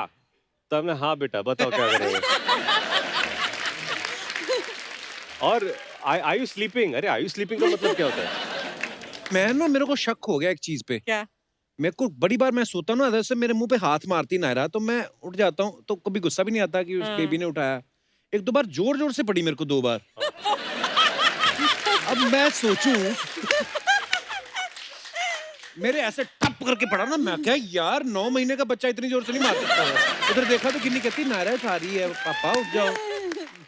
तो हमने हाँ बेटा बताओ क्या करेंगे। और आई यू स्लीपिंग? अरे आई यू स्लीपिंग का मतलब क्या होता है? मेरे को शक हो गया एक चीज पे। क्या? मेरे को बड़ी बार मैं सोता हूँ ना, जैसे मेरे मुंह पे हाथ मारती नायरा, तो मैं उठ जाता हूँ, तो कभी गुस्सा भी नहीं आता कि उस बेबी ने उठाया। 1-2 बार जोर जोर से पड़ी मेरे को, 2 बार। अब मैं सोचूं मेरे ऐसे टप करके पड़ा ना, मैं क्या यार 9 महीने का बच्चा इतनी जोर से नहीं मार सकता है। उधर देखा तो किन्नी कहती नायरा उठा रही है, पापा उठ जाओ।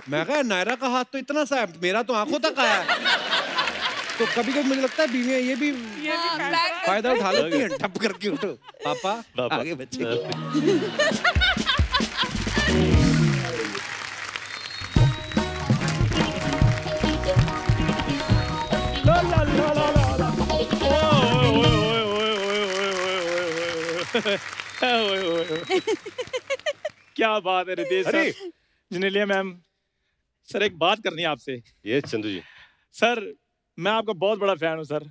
मैं कहा नायरा का हाथ तो इतना सा है, मेरा तो आंखों तक आया है। तो कभी कभी मुझे लगता है बीवियां ये भी फायदा उठा लेती हैं, टप करके उठो पापा आगे बच्चे को। क्या बात है रितेश अरे! सर, जनेलिया मैम, सर एक बात करनी है आपसे। ये चंदू जी, सर मैं आपका बहुत बड़ा फैन हूँ सर।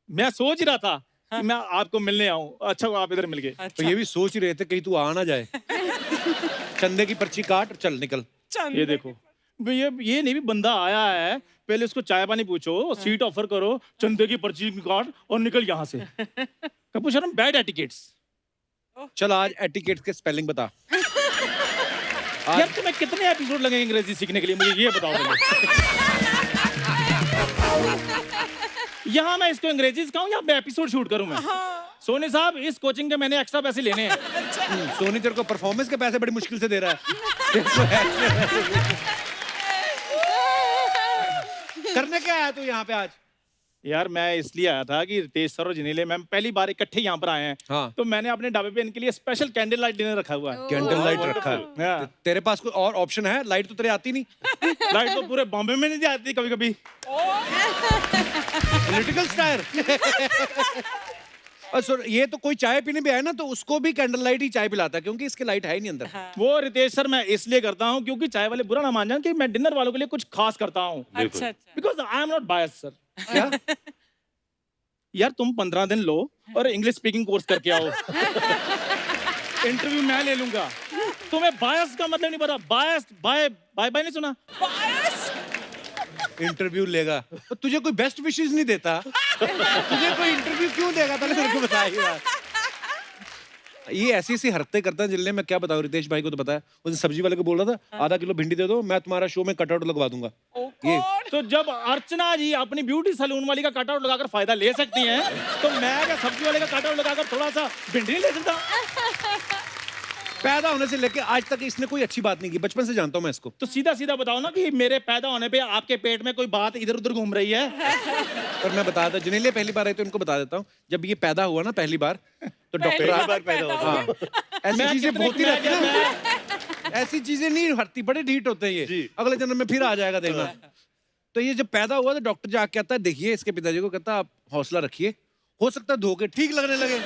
मैं सोच ही रहा था कि मैं आपको मिलने आऊँ, अच्छा हुआ आप इधर मिल गए। तो ये भी सोच ही रहे थे कहीं तू आ ना जाए। चंदे की पर्ची काट और चल निकल। ये देखो भाई, ये नहीं भी बंदा आया है, पहले उसको चाय पानी पूछो, सीट ऑफर करो, चंदे की पर्ची काट और निकल यहाँ से। कपूर शर्म बैड एटिकेट्स। चल आज एटिकेट के स्पेलिंग बता। यार तुम्हें कितने एपिसोड लगेंगे अंग्रेजी सीखने के लिए, मुझे ये बताओ पहले। यहाँ मैं इसको अंग्रेजी सिखाऊं या मैं एपिसोड शूट करूं मैं? सोनी साहब इस कोचिंग के मैंने एक्स्ट्रा पैसे लेने हैं। सोनी तेरे को परफॉर्मेंस के पैसे बड़ी मुश्किल से दे रहा है। करने क्या आया तू यहाँ पे आज? यार मैं इसलिए आया था कि रितेश सर और जनेलिया मैम पहली बार इकट्ठे यहाँ पर आए हैं। हाँ। तो मैंने अपने ढाबे पे इनके लिए स्पेशल कैंडल लाइट डिनर रखा हुआ है। कैंडल लाइट रखा है। हाँ। तेरे पास कोई और ऑप्शन है? लाइट तो तेरे आती नहीं। लाइट तो पूरे बॉम्बे में नहीं आती कभी कभी। Political star. और सर ये तो कोई चाय पीने भी आए ना तो उसको भी कैंडल लाइट ही चाय पिलाता है, क्योंकि इसके लाइट है ही नहीं अंदर। वो रितेश सर मैं इसलिए करता हूँ क्योंकि चाय वाले बुरा ना मान जाए कि मैं डिनर वालों के लिए कुछ खास करता हूँ। अच्छा अच्छा because I am not bias sir. क्या? यार तुम 15 दिन लो और इंग्लिश स्पीकिंग कोर्स करके आओ। इंटरव्यू मैं ले लूंगा। तुम्हें बायस का मतलब नहीं पता। बायस बाय बाय बाय नहीं सुना? इंटरव्यू लेगा तो तुझे कोई बेस्ट विशेस नहीं देता? तुझे कोई इंटरव्यू क्यों देगा? पहले मेरे को बता ये ऐसी ऐसी हरकतें करता है जिनने, मैं क्या बताऊं रितेश भाई को तो पता है। उस दिन सब्जी वाले को बोल रहा था आधा किलो भिंडी दे दो, मैं तुम्हारा शो में कटआउट लगवा दूंगा। ये तो जब अर्चना जी अपनी ब्यूटी सैलून वाली का कटआउट लगाकर फायदा ले सकती हैं, तो मैं क्या सब्जी वाले का कटआउट लगाकर थोड़ा सा भिंडी नहीं ले सकता? पैदा होने से लेके आज तक इसने कोई अच्छी बात नहीं की, बचपन से जानता हूं मैं इसको। तो सीधा सीधा बताओ ना कि मेरे पैदा होने पे आपके पेट में कोई बात इधर उधर घूम रही है। पर मैं बता था जिन्हें पहली बार आई तो इनको बता देता हूँ, जब ये पैदा हुआ ना पहली बार तो डॉक्टर पैदा हाँ, ऐसी चीजें होती रहती है ना, ऐसी चीजें नहीं हटती, बड़े ढीठ होते हैं ये। अगले जन्म में फिर आ जाएगा देखना। तो ये जब पैदा हुआ तो डॉक्टर जाके कहता है देखिए इसके पिताजी को, कहता है आप हौसला रखिए, हो सकता है धोखे ठीक लगने लगे।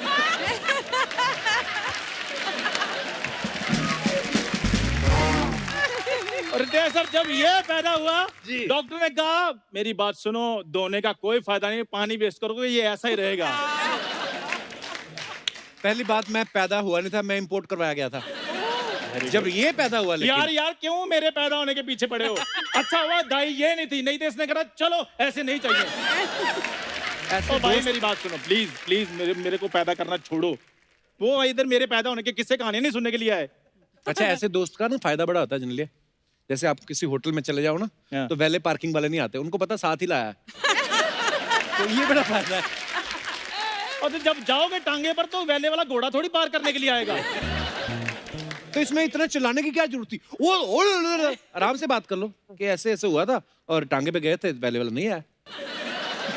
और सर जब ये पैदा हुआ डॉक्टर ने कहा मेरी बात सुनो, धोने का कोई फायदा नहीं, पानी वेस्ट करोगे ये ऐसा ही रहेगा। पहली बात मैं पैदा हुआ नहीं था, मैं इंपोर्ट करवाया गया था जब ये पैदा हुआ। यार यार क्यों मेरे पैदा होने के पीछे पड़े हो? अच्छा हुआ दाई ये नहीं थी, नहीं तो इसने कहा चलो ऐसे नहीं चाहिए। ओ भाई मेरी बात सुनो प्लीज प्लीज, मेरे को पैदा करना छोड़ो। वो इधर मेरे पैदा होने के किस्से कहानी नहीं सुनने के लिए आए। अच्छा ऐसे दोस्त का ना फायदा बड़ा होता है जिन लिए, जैसे आप किसी होटल में चले जाओ ना तो वैले पार्किंग वाले नहीं आते, उनको पता साथ ही लाया है। तो ये बड़ा फायदा है। और तो जब जाओगे टांगे पर तो वैले वाला घोड़ा थोड़ी पार करने के लिए आएगा। तो इसमें इतना चिल्लाने की क्या जरूरत थी? वो आराम से बात कर लो कि ऐसे ऐसे हुआ था और टांगे पे गए थे, वैले वाला नहीं आया।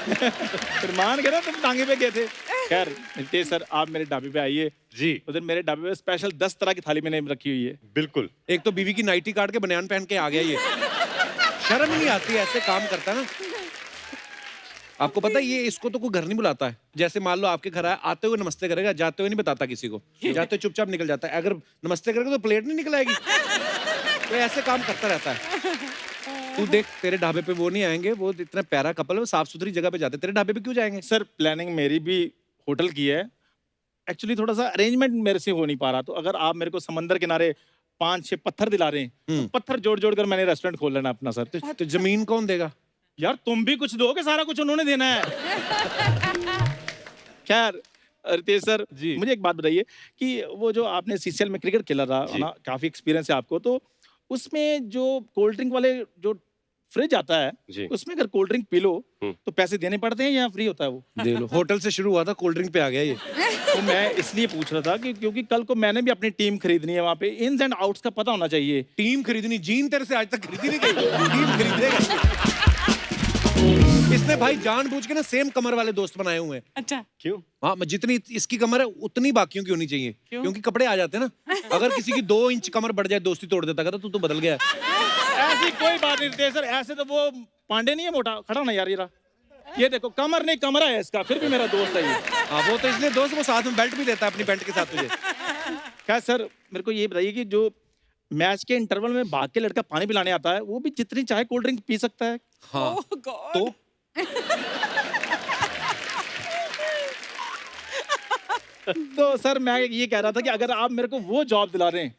फिर मान गए ना तुम टांगे पे गए थे। खैर नितेश सर आप मेरे ढाबे पे आइए जी। उधर मेरे ढाबे पे स्पेशल 10 तरह की थाली मैंने रखी हुई है। बिल्कुल। एक तो बीवी की नाइटी काट के बनियान पहन के आ गया ये, शर्म नहीं आती ऐसे काम करता ना। आपको पता है ये इसको तो कोई घर नहीं बुलाता है। जैसे मान लो आपके घर आया, आते हुए नमस्ते करेगा, जाते हुए नहीं बताता किसी को, जाते हुए चुपचाप निकल जाता है। अगर नमस्ते करेगा तो प्लेट नहीं निकल आएगी। तो ऐसे काम करता रहता है। तू देख तेरे ढाबे पे वो नहीं आएंगे, वो इतना प्यारा कपल है, वो साफ सुथरी जगह पे जाते, तेरे ढाबे पे क्यों जाएंगे? सर प्लानिंग मेरी भी होटल की है, एक्चुअली थोड़ा सा अरेंजमेंट मेरे से हो नहीं पा रहा। तो अगर आप मेरे को समंदर किनारे 5-6 पत्थर दिला रहे हैं तो पत्थर जोड़ जोड़ कर मैंने रेस्टोरेंट खोल लेना अपना सर। तो जमीन कौन देगा? यार तुम भी कुछ दोगे, सारा कुछ उन्होंने देना है। खैर रितेश सर जी मुझे एक बात बताइए कि वो जो आपने सीसीएल में क्रिकेट खेला था ना, काफी एक्सपीरियंस है आपको, तो उसमें जो कोल्ड ड्रिंक वाले जो फ्रिज आता है जी। उसमें अगर कोल्ड ड्रिंक पी लो हम्म। तो पैसे देने पड़ते हैं या फ्री होता है वो? दे लो, होटल से शुरू हुआ था, कोल्ड ड्रिंक पे आ गया ये। तो मैं इसलिए पूछ रहा था कि क्योंकि कल को मैंने भी अपनी टीम खरीदनी है, वहाँ पे इन्स एंड आउट्स का पता होना चाहिए। टीम खरीदनी, जीन तेरे से आज तक खरीदी नहीं गई, टीम खरीदेगा। इसने भाई जानबूझ के ना सेम कमर वाले दोस्त बनाए हुए हैं। अच्छा, क्यों? हाँ, जितनी इसकी कमर है उतनी बाकियों की होनी चाहिए, क्योंकि कपड़े आ जाते हैं ना। अगर किसी की 2 इंच कमर बढ़ जाए दोस्ती तोड़ देता, कहता तू तो बदल गया है। ऐसी कोई बात नहीं रितेश सर, ऐसे तो वो पांडे नहीं है मोटा, खड़ा ना यार ये देखो कमर नहीं कमरा है इसका, फिर भी मेरा दोस्त है ये। हाँ, वो तो इसलिए दोस्त, वो साथ में बेल्ट भी देता है अपनी पैंट के साथ तुझे। क्या सर, मेरे को ये बताइए कि जो मैच के इंटरवल में भाग के लड़का पानी पिलाने आता है वो भी जितनी चाहे कोल्ड ड्रिंक पी सकता है? हाँ, oh God. तो तो सर मैं ये कह रहा था कि अगर आप मेरे को वो जॉब दिला रहे हैं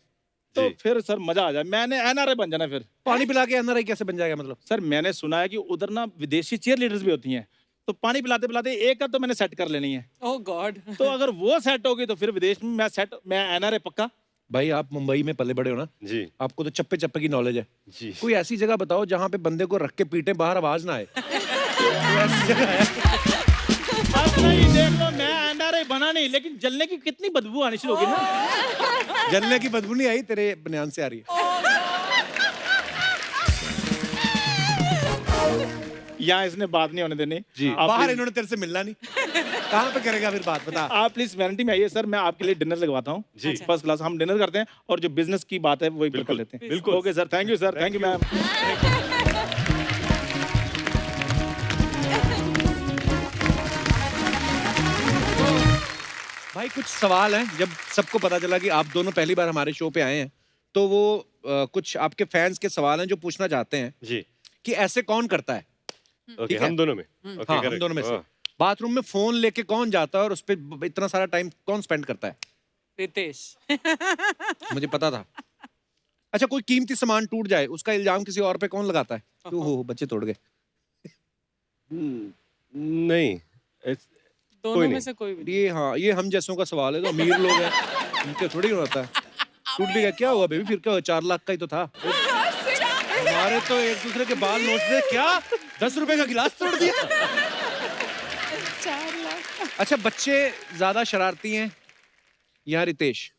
तो जी। फिर सर मजा आ जाए, मैंने एनआरआई बन जाना फिर। पानी पिला के एनआरआई कैसे बन जाएगा मतलब? सर मैंने सुना है कि उधर ना विदेशी चीयर लीडर्स भी होती हैं, तो पानी पिलाते पिलाते एक का तो मैंने सेट कर लेनी है। Oh God. तो अगर वो सेट होगी तो फिर विदेश में मैं एनआरआई पक्का। भाई आप मुंबई में पले बड़े हो ना, जी आपको तो चप्पे चप्पे की नॉलेज है। जी। कोई ऐसी जगह बताओ जहाँ पे बंदे को रख के पीटे, बाहर आवाज ना आए। कोई ऐसी जगह है? अब नहीं देख लो, मैं एनआरआई बना नहीं, लेकिन जलने की कितनी बदबू आनी शुरू होगी ना। जलने की बदबू नहीं आई, तेरे बनियान से आ रही है। यहाँ इसने बात नहीं होने देनी जी, आप बाहर please- इन्होंने तेरे से मिलना नहीं, कहाँ पे करेगा फिर बात, बता। आप प्लीज वैनिटी में आइए सर, मैं आपके लिए डिनर लगवाता हूँ जी। First class. हम डिनर करते हैं और जो बिजनेस की बात है वही कर बिल्कुल, लेते हैं। बिल्कुल। Okay sir, thank you sir, thank you ma'am. भाई कुछ सवाल हैं, जब सबको पता चला कि आप दोनों पहली बार हमारे शो पे आए हैं, तो वो कुछ आपके फैंस के सवाल हैं जो पूछना चाहते हैं जी। कि ऐसे कौन करता है। ओके, ठीक है। हम दोनों में। ओके, हाँ, हम correct। दोनों में से हाँ। बाथरूम में फोन लेके कौन जाता है और उस पर इतना सारा टाइम कौन स्पेंड करता है? रितेश। मुझे पता था। अच्छा, कोई कीमती सामान टूट जाए, उसका इल्जाम किसी और पे कौन लगाता है? ओहो, बच्चे तोड़ गए। नहीं, दोनों कोई में नहीं। से कोई भी। ये हाँ, ये हम जैसों का सवाल है, तो अमीर लोग हैं, उनके थोड़ी होता है। टूट भी गया, क्या हुआ बेबी, फिर क्या हुआ, 4 लाख का ही तो था। हमारे तो एक दूसरे के बाल नोचते, क्या 10 रुपए का गिलास तोड़ दिया। 4 लाख। अच्छा, बच्चे ज्यादा शरारती हैं या रितेश?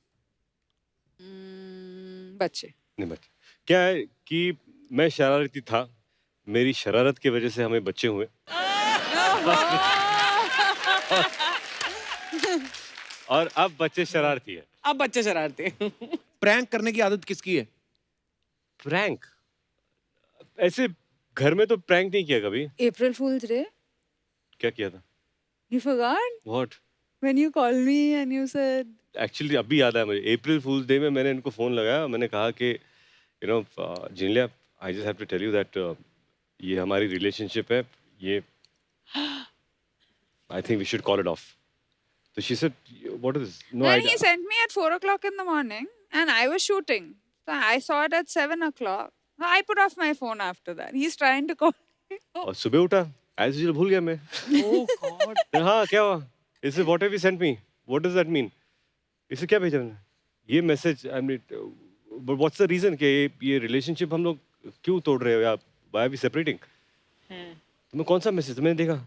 बच्चे। नहीं बच्चे। क्या है कि मैं शरारती था, मेरी शरारत की वजह से हमें बच्चे हुए। और अब बच्चे शरारती है। अब बच्चे शरारती। प्रैंक करने की आदत किसकी है? प्रैंक ऐसे घर में तो प्रैंक नहीं किया कभी। April Fool's Day? क्या किया था? You forgot? What? When you called me and you said... actually अभी याद आया मुझे, अप्रैल फूल्स डे में मैंने इनको फोन लगाया, मैंने कहा कि you know Genelia, I just have to tell you that ये हमारी रिलेशनशिप है, ये I think we should call it off. तो she said what is no Then I he sent me at 4 o'clock in the morning and I was shooting. So I saw it at 7 o'clock. I put off my phone after that. He's trying to call me. और सुबह उठा as usual भूल गया मैं। Oh God. हाँ क्या हुआ, इसे what have you sent me, what does that mean, इसे क्या भेजा मैंने, ये message, I mean what's the reason कि ये रिलेशनशिप हम लोग क्यों तोड़ रहे हो या व्हाई आर वी सेपरेटिंग। तो मैं कौन सा मैसेज, मैंने देखा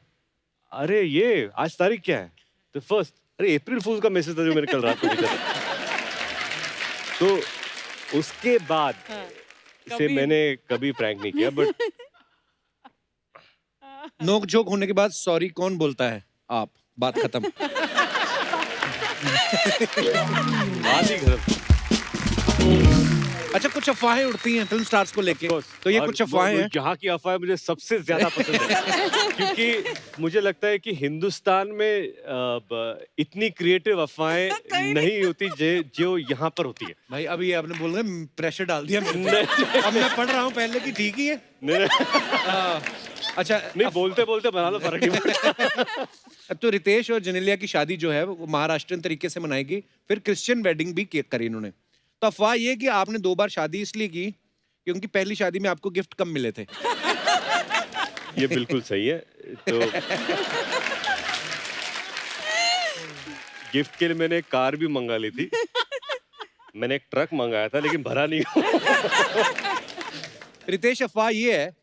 अरे ये आज तारीख क्या है, तो फर्स्ट, अरे अप्रैल फूल का मैसेज था जो मैंने कल रात को भेजा था। तो उसके बाद इसे कभी- मैंने कभी प्रैंक नहीं किया, बट नोक झोंक होने के बाद सॉरी कौन बोलता है? आप। बात खत्म। बात ही खत्म। अच्छा, कुछ अफवाहें उड़ती हैं फिल्म स्टार्स को लेके, तो ये और कुछ अफवाहें हैं। यहाँ की अफवाहें मुझे सबसे ज्यादा पसंद है क्योंकि मुझे लगता है कि हिंदुस्तान में इतनी क्रिएटिव अफवाहें नहीं होती जो यहाँ पर होती है। भाई अभी आपने बोल रहे प्रेशर डाल दिया मेरे पे। अब मैं पढ़ रहा हूँ पहले की, ठीक ही है। नहीं, अच्छा, नहीं बोलते बोलते बना लो, फर्क नहीं पड़ता। अब तो रितेश और जेनेलिया की शादी जो है वो महाराष्ट्रन तरीके से मनाएगी, फिर क्रिश्चियन वेडिंग भी करी इन्होंने। तो अफवाह ये कि आपने 2 बार शादी इसलिए की क्योंकि पहली शादी में आपको गिफ्ट कम मिले थे। ये बिल्कुल सही है। तो गिफ्ट के लिए मैंने एक कार भी मंगा ली थी, मैंने एक ट्रक मंगाया था लेकिन भरा नहीं। रितेश, अफवाह ये है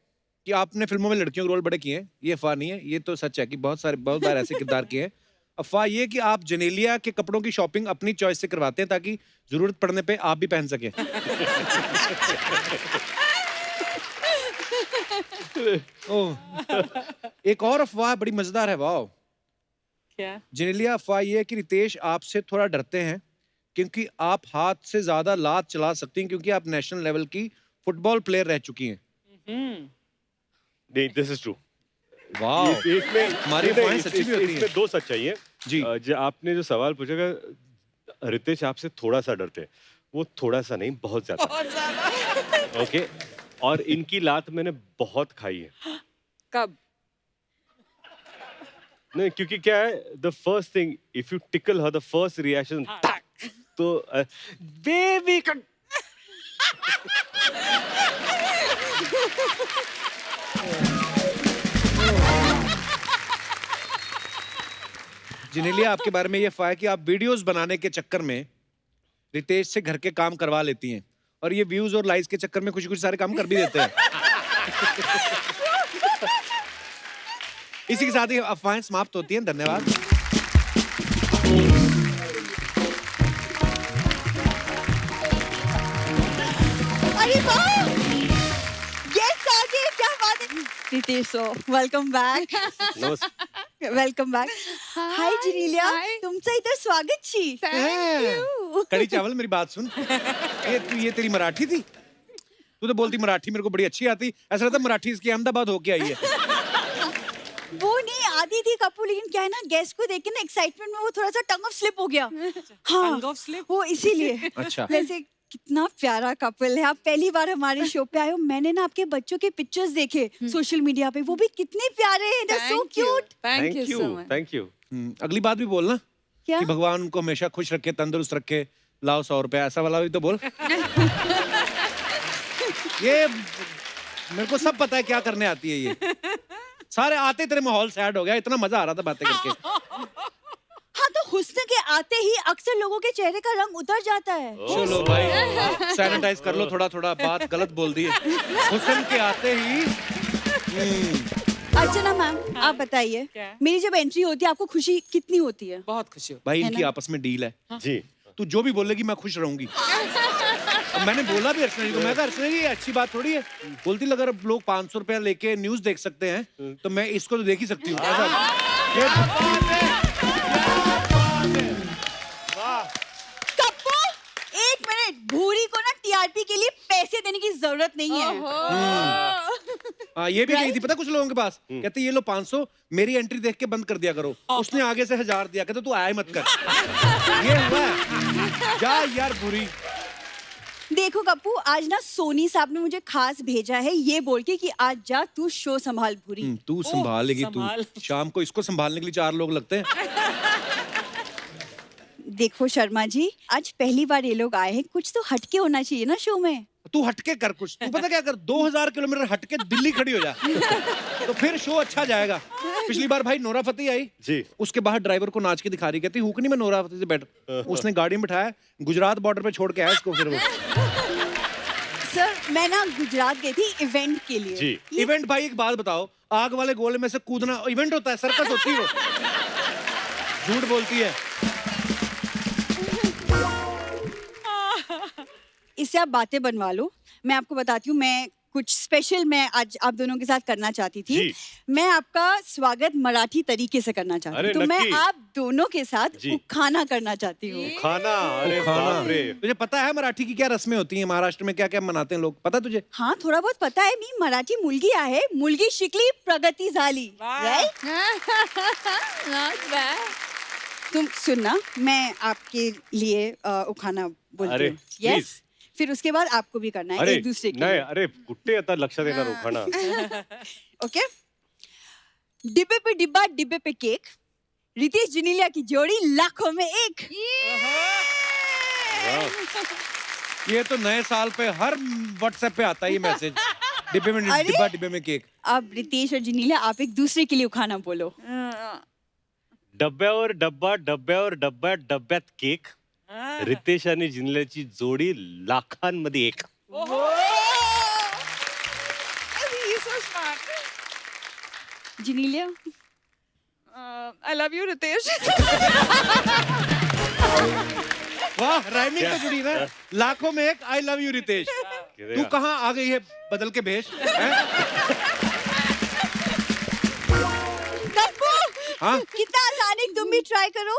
कि आपने फिल्मों में लड़कियों के रोल बड़े किए हैं, ये अफवाह नहीं है, ये तो सच है कि बहुत बार ऐसे किरदार किए हैं। अफवाह ये कि आप जेनेलिया के कपड़ों की शॉपिंग अपनी चॉइस से करवाते हैं ताकि जरूरत पड़ने पे आप भी पहन सकें। ओह, एक और अफवाह बड़ी मजेदार है, वाह। क्या? जेनेलिया, अफवाह ये है कि रितेश आपसे थोड़ा डरते हैं क्योंकि आप हाथ से ज्यादा लात चला सकती हैं क्योंकि आप नेशनल लेवल की फुटबॉल प्लेयर रह चुकी हैं। नहीं, दिस इज ट्रू। वाह, इसमें हमारी अफवाहें सच्ची भी होती हैं। इसमें दो सच्चाई है जी। जो आपने जो सवाल पूछा कि रितेश आपसे थोड़ा सा डरते हैं, वो थोड़ा सा नहीं, बहुत ज्यादा। बहुत ज्यादा। ओके, और इनकी लात मैंने बहुत खाई है। कब? नहीं, क्योंकि क्या है, the first thing, if you tackle her, the first reaction तो बेबी का जिनेलिया, आपके बारे में ये अफवाह है कि आप वीडियोस बनाने के चक्कर में रितेश से घर के काम करवा लेती हैं और ये व्यूज और लाइक्स के चक्कर में कुछ कुछ सारे काम कर भी देते हैं। इसी के साथ ही अफवाहें समाप्त होती हैं। धन्यवाद। अरे वाह! गेस्ट आ गए, क्या बात है। Riteish, welcome back. नमस्ते। Welcome back. Hi Genelia, Hi. तुमचं इथं स्वागत छी। you. कड़ी चावल, मेरी बात सुन। ये तेरी मराठी थी? तू तो बोलती मराठी मेरे को बड़ी अच्छी आती, ऐसा लगता मराठी इसकी अहमदाबाद होके आई है। वो नहीं आती थी कपूर, लेकिन क्या है ना, गेस्ट को देख के ना एक्साइटमेंट में वो थोड़ा सा टंग ऑफ स्लिप हो गया। हाँ, Tongue of slip? वो इसीलिए। अच्छा। वैसे कितना प्यारा कपल है। आप पहली बार हमारे शो पे आए हो। मैंने ना आपके बच्चों के पिक्चर्स देखे सोशल मीडिया पे, वो भी कितने प्यारे हैं। They're so cute. Thank you so much. Thank you. अगली बात भी बोलना क्या? कि भगवान उनको हमेशा खुश रखे, तंदुरुस्त रखे, लाओ 100 रुपया, ऐसा वाला भी तो बोल। ये मेरे को सब पता है क्या करने आती है ये। सारे आते तेरे माहौल सैड हो गया, इतना मजा आ रहा था बातें करके। हाँ, तो हुस्न के आते ही अक्सर लोगों के चेहरे का रंग उतर जाता है। चलो भाई, सैनिटाइज कर लो थोड़ा थोड़ा, बात गलत बोल दी है। हुस्न के आते ही अर्चना मैम, आप बताइए, क्या? मेरी जब एंट्री होती है आपको खुशी कितनी होती है? बहुत खुशी होती भाई, है इनकी ना? आपस में डील है। जी। तू जो भी बोलेगी मैं खुश रहूंगी। अब मैंने बोला भी अर्चना जी को, मैं कहा अर्चना जी ये अच्छी बात थोड़ी है। बोलती अगर अब लोग 500 रुपया लेके न्यूज देख सकते हैं तो मैं इसको तो देख ही सकती हूँ। कप्पू, एक मिनट, भूरी को ना टीआरपी के लिए पैसे देने की जरूरत नहीं है। हाँ, ये भी कही थी पता कुछ लोगों के पास, कहते ये लो 500, मेरी एंट्री देख के बंद कर दिया करो। उसने आगे से 1000 दिया, कहते तू आया ही मत कर। ये हुआ है। जा यार बुरी। देखो कप्पू, आज ना सोनी साहब ने मुझे खास भेजा है ये बोल के कि आज जा तू शो संभाल भूरी। तू संभालेगी तू। संभाल। शाम को इसको संभालने के लिए 4 लोग लगते हैं। देखो शर्मा जी, आज पहली बार ये लोग आए हैं, कुछ तो हटके होना चाहिए ना शो में। तू हटके कर कुछ। तू पता क्या कर, 2000 किलोमीटर हटके दिल्ली खड़ी हो जा, तो फिर शो अच्छा जाएगा। पिछली बार भाई नोरा फतेही आई जी। उसके बाहर ड्राइवर को नाच के दिखा रही, कहती हुक नहीं मैं नोरा फतेही से बैठ। उसने गाड़ी में बिठाया, गुजरात बॉर्डर पे छोड़ के आया इसको। फिर वो सर, मैं ना गुजरात गई थी इवेंट के लिए। जी। इवेंट, भाई एक बात बताओ, आग वाले गोले में से कूदना इवेंट होता है? सर्कस होती है वो। झूठ बोलती है। इससे आप बातें बनवा लो। मैं आपको बताती हूँ, मैं कुछ स्पेशल मैं आज आप दोनों के साथ करना चाहती थी। जी। मैं आपका स्वागत मराठी तरीके से करना चाहती अरे हूँ। तो मैं नक्की। आप दोनों के साथ जी। खाना करना चाहती हूँ। खाना, अरे बाप रे। तुझे पता है मराठी की क्या रस्में होती हैं, महाराष्ट्र में क्या क्या मनाते हैं लोग, पता है तुझे? हाँ, थोड़ा बहुत पता है। मी मराठी मुलगी आहे, मुलगी शिकली प्रगती झाली। वाह। राइट? Not bad. तुम सुनना, मैं आपके लिए उखाना बोलती अरे, हूँ। please. यस, फिर उसके बाद आपको भी करना है अरे एक दूसरे के नाही, लिए। अरे कुठे आता लक्षात येणार उखाणा? ओके, डिब्बे पे डिब्बा, डिब्बे पे केक, रितेश जिनेलिया की जोड़ी लाखों में एक। ये तो नए साल पे हर व्हाट्सएप पे आता है ये मैसेज। डिब्बे में अरे? डिब्बा, डिब्बे में केक। अब रितेश और जिनेलिया आप एक दूसरे के लिए उखाना बोलो। डब्यावर डब्बा, डब्यावर डब्बा, डब्यात केक. रितेश आणि जिनल्याची जोडी लाखांमध्ये एक. He's so smart. Genelia I love you, Ritesh. वाह, राइमिंग तो जुड़ी ना। लाखों में एक आई लव यू रितेश। तू कहाँ आ गई है बदल के भेष? हाँ? कितना आसान है, तुम भी ट्राई करो।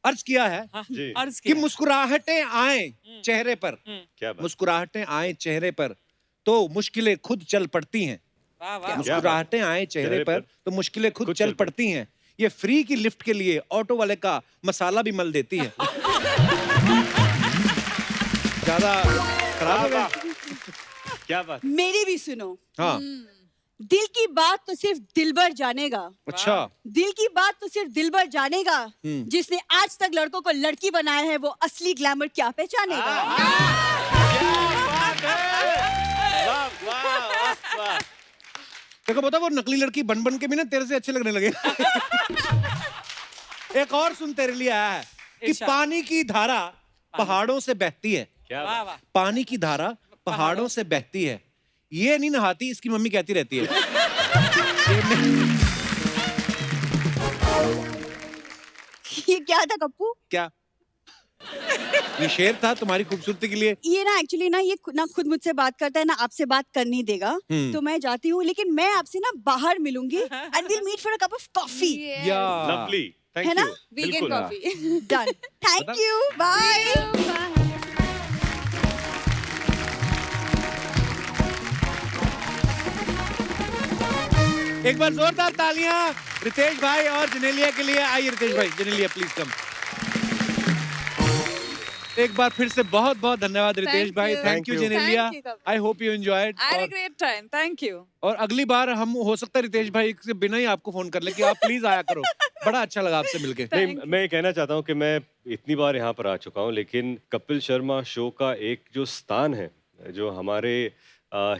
अर्ज किया है जी। अर्ज कि किया। मुस्कुराहटें आए चेहरे पर, क्या बात। मुस्कुराहटें आए चेहरे पर तो मुश्किलें खुद चल पड़ती हैं। वाह वाह। मुस्कुराहटें आए चेहरे पर तो मुश्किलें खुद चल पड़ती हैं। ये फ्री की लिफ्ट के लिए ऑटो वाले का मसाला भी मल देती है। ज्यादा खराब हो गया। क्या बात। मेरी भी सुनो। हाँ, दिल की बात तो सिर्फ दिलबर जानेगा। अच्छा। दिल की बात तो सिर्फ दिलबर जानेगा। जिसने आज तक लड़कों को लड़की बनाया है वो असली ग्लैमर क्या पहचानेगा। देखो पता, वो नकली लड़की बन बन के भी ना तेरे से अच्छे लगने लगे। एक और सुन तेरे लिए आया है कि इरशाद। पानी की धारा पहाड़ों से बहती है। क्या वाह बात। वाह। पानी की धारा पहाड़ों से बहती है। ये नहीं नहाती, इसकी मम्मी कहती रहती है। ये क्या था कप्पू? क्या ये शेर था तुम्हारी खूबसूरती के लिए? ये ना एक्चुअली ना ये ना खुद मुझसे बात करता है ना आपसे बात करने देगा। तो मैं जाती हूँ, लेकिन मैं आपसे ना बाहर मिलूंगी and will meet for a cup of coffee. या लवली, थैंक है यू। ना? Vegan coffee. Done. Thank you, bye. एक बार जोरदार तालियां रितेश भाई और जनेलिया के लिए। आइए रितेश भाई, जनेलिया प्लीज कम। एक बार फिर से बहुत बहुत धन्यवाद रितेश Thank भाई। you. Thank you Thank you. Genelia. Thank you, Kapil. I hope you enjoyed. I had a great time. Thank you. और अगली बार हम हो सकता है रितेश भाई से बिना ही आपको फोन कर ले कि आप प्लीज आया करो। बड़ा अच्छा लगा आपसे मिलके। नहीं, मैं ये कहना चाहता हूँ कि मैं इतनी बार यहाँ पर आ चुका हूँ, लेकिन कपिल शर्मा शो का एक जो स्थान है, जो हमारे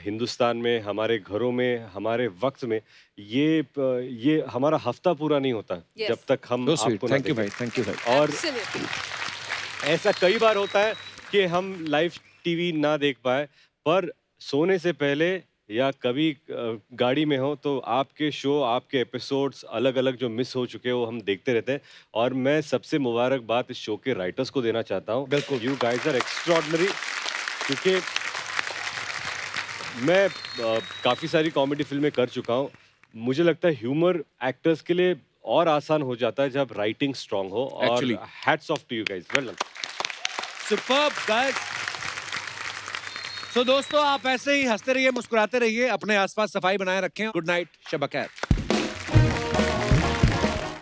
हिंदुस्तान में, हमारे घरों में, हमारे वक्त में, ये हमारा हफ्ता पूरा नहीं होता Yes. जब तक हम आपको ना थैंक यू भाई, देखें। थैंक यू भाई। और Absolutely. ऐसा कई बार होता है कि हम लाइव टीवी ना देख पाए, पर सोने से पहले या कभी गाड़ी में हो तो आपके शो, आपके एपिसोड्स अलग अलग जो मिस हो चुके हैं वो हम देखते रहते हैं। और मैं सबसे मुबारकबाद इस शो के राइटर्स को देना चाहता हूँ। बिल्कुल। यू गाइस आर एक्स्ट्रॉर्डिनरी, क्योंकि मैं काफ़ी सारी कॉमेडी फिल्में कर चुका हूँ। मुझे लगता है ह्यूमर एक्टर्स के लिए और आसान हो जाता है जब राइटिंग स्ट्रांग हो। और Actually. Hats off to you guys, well done. Superb guys. So दोस्तों, आप ऐसे ही हंसते रहिए, मुस्कुराते रहिए, अपने आसपास सफाई बनाए रखें। गुड नाइट, शब खैर।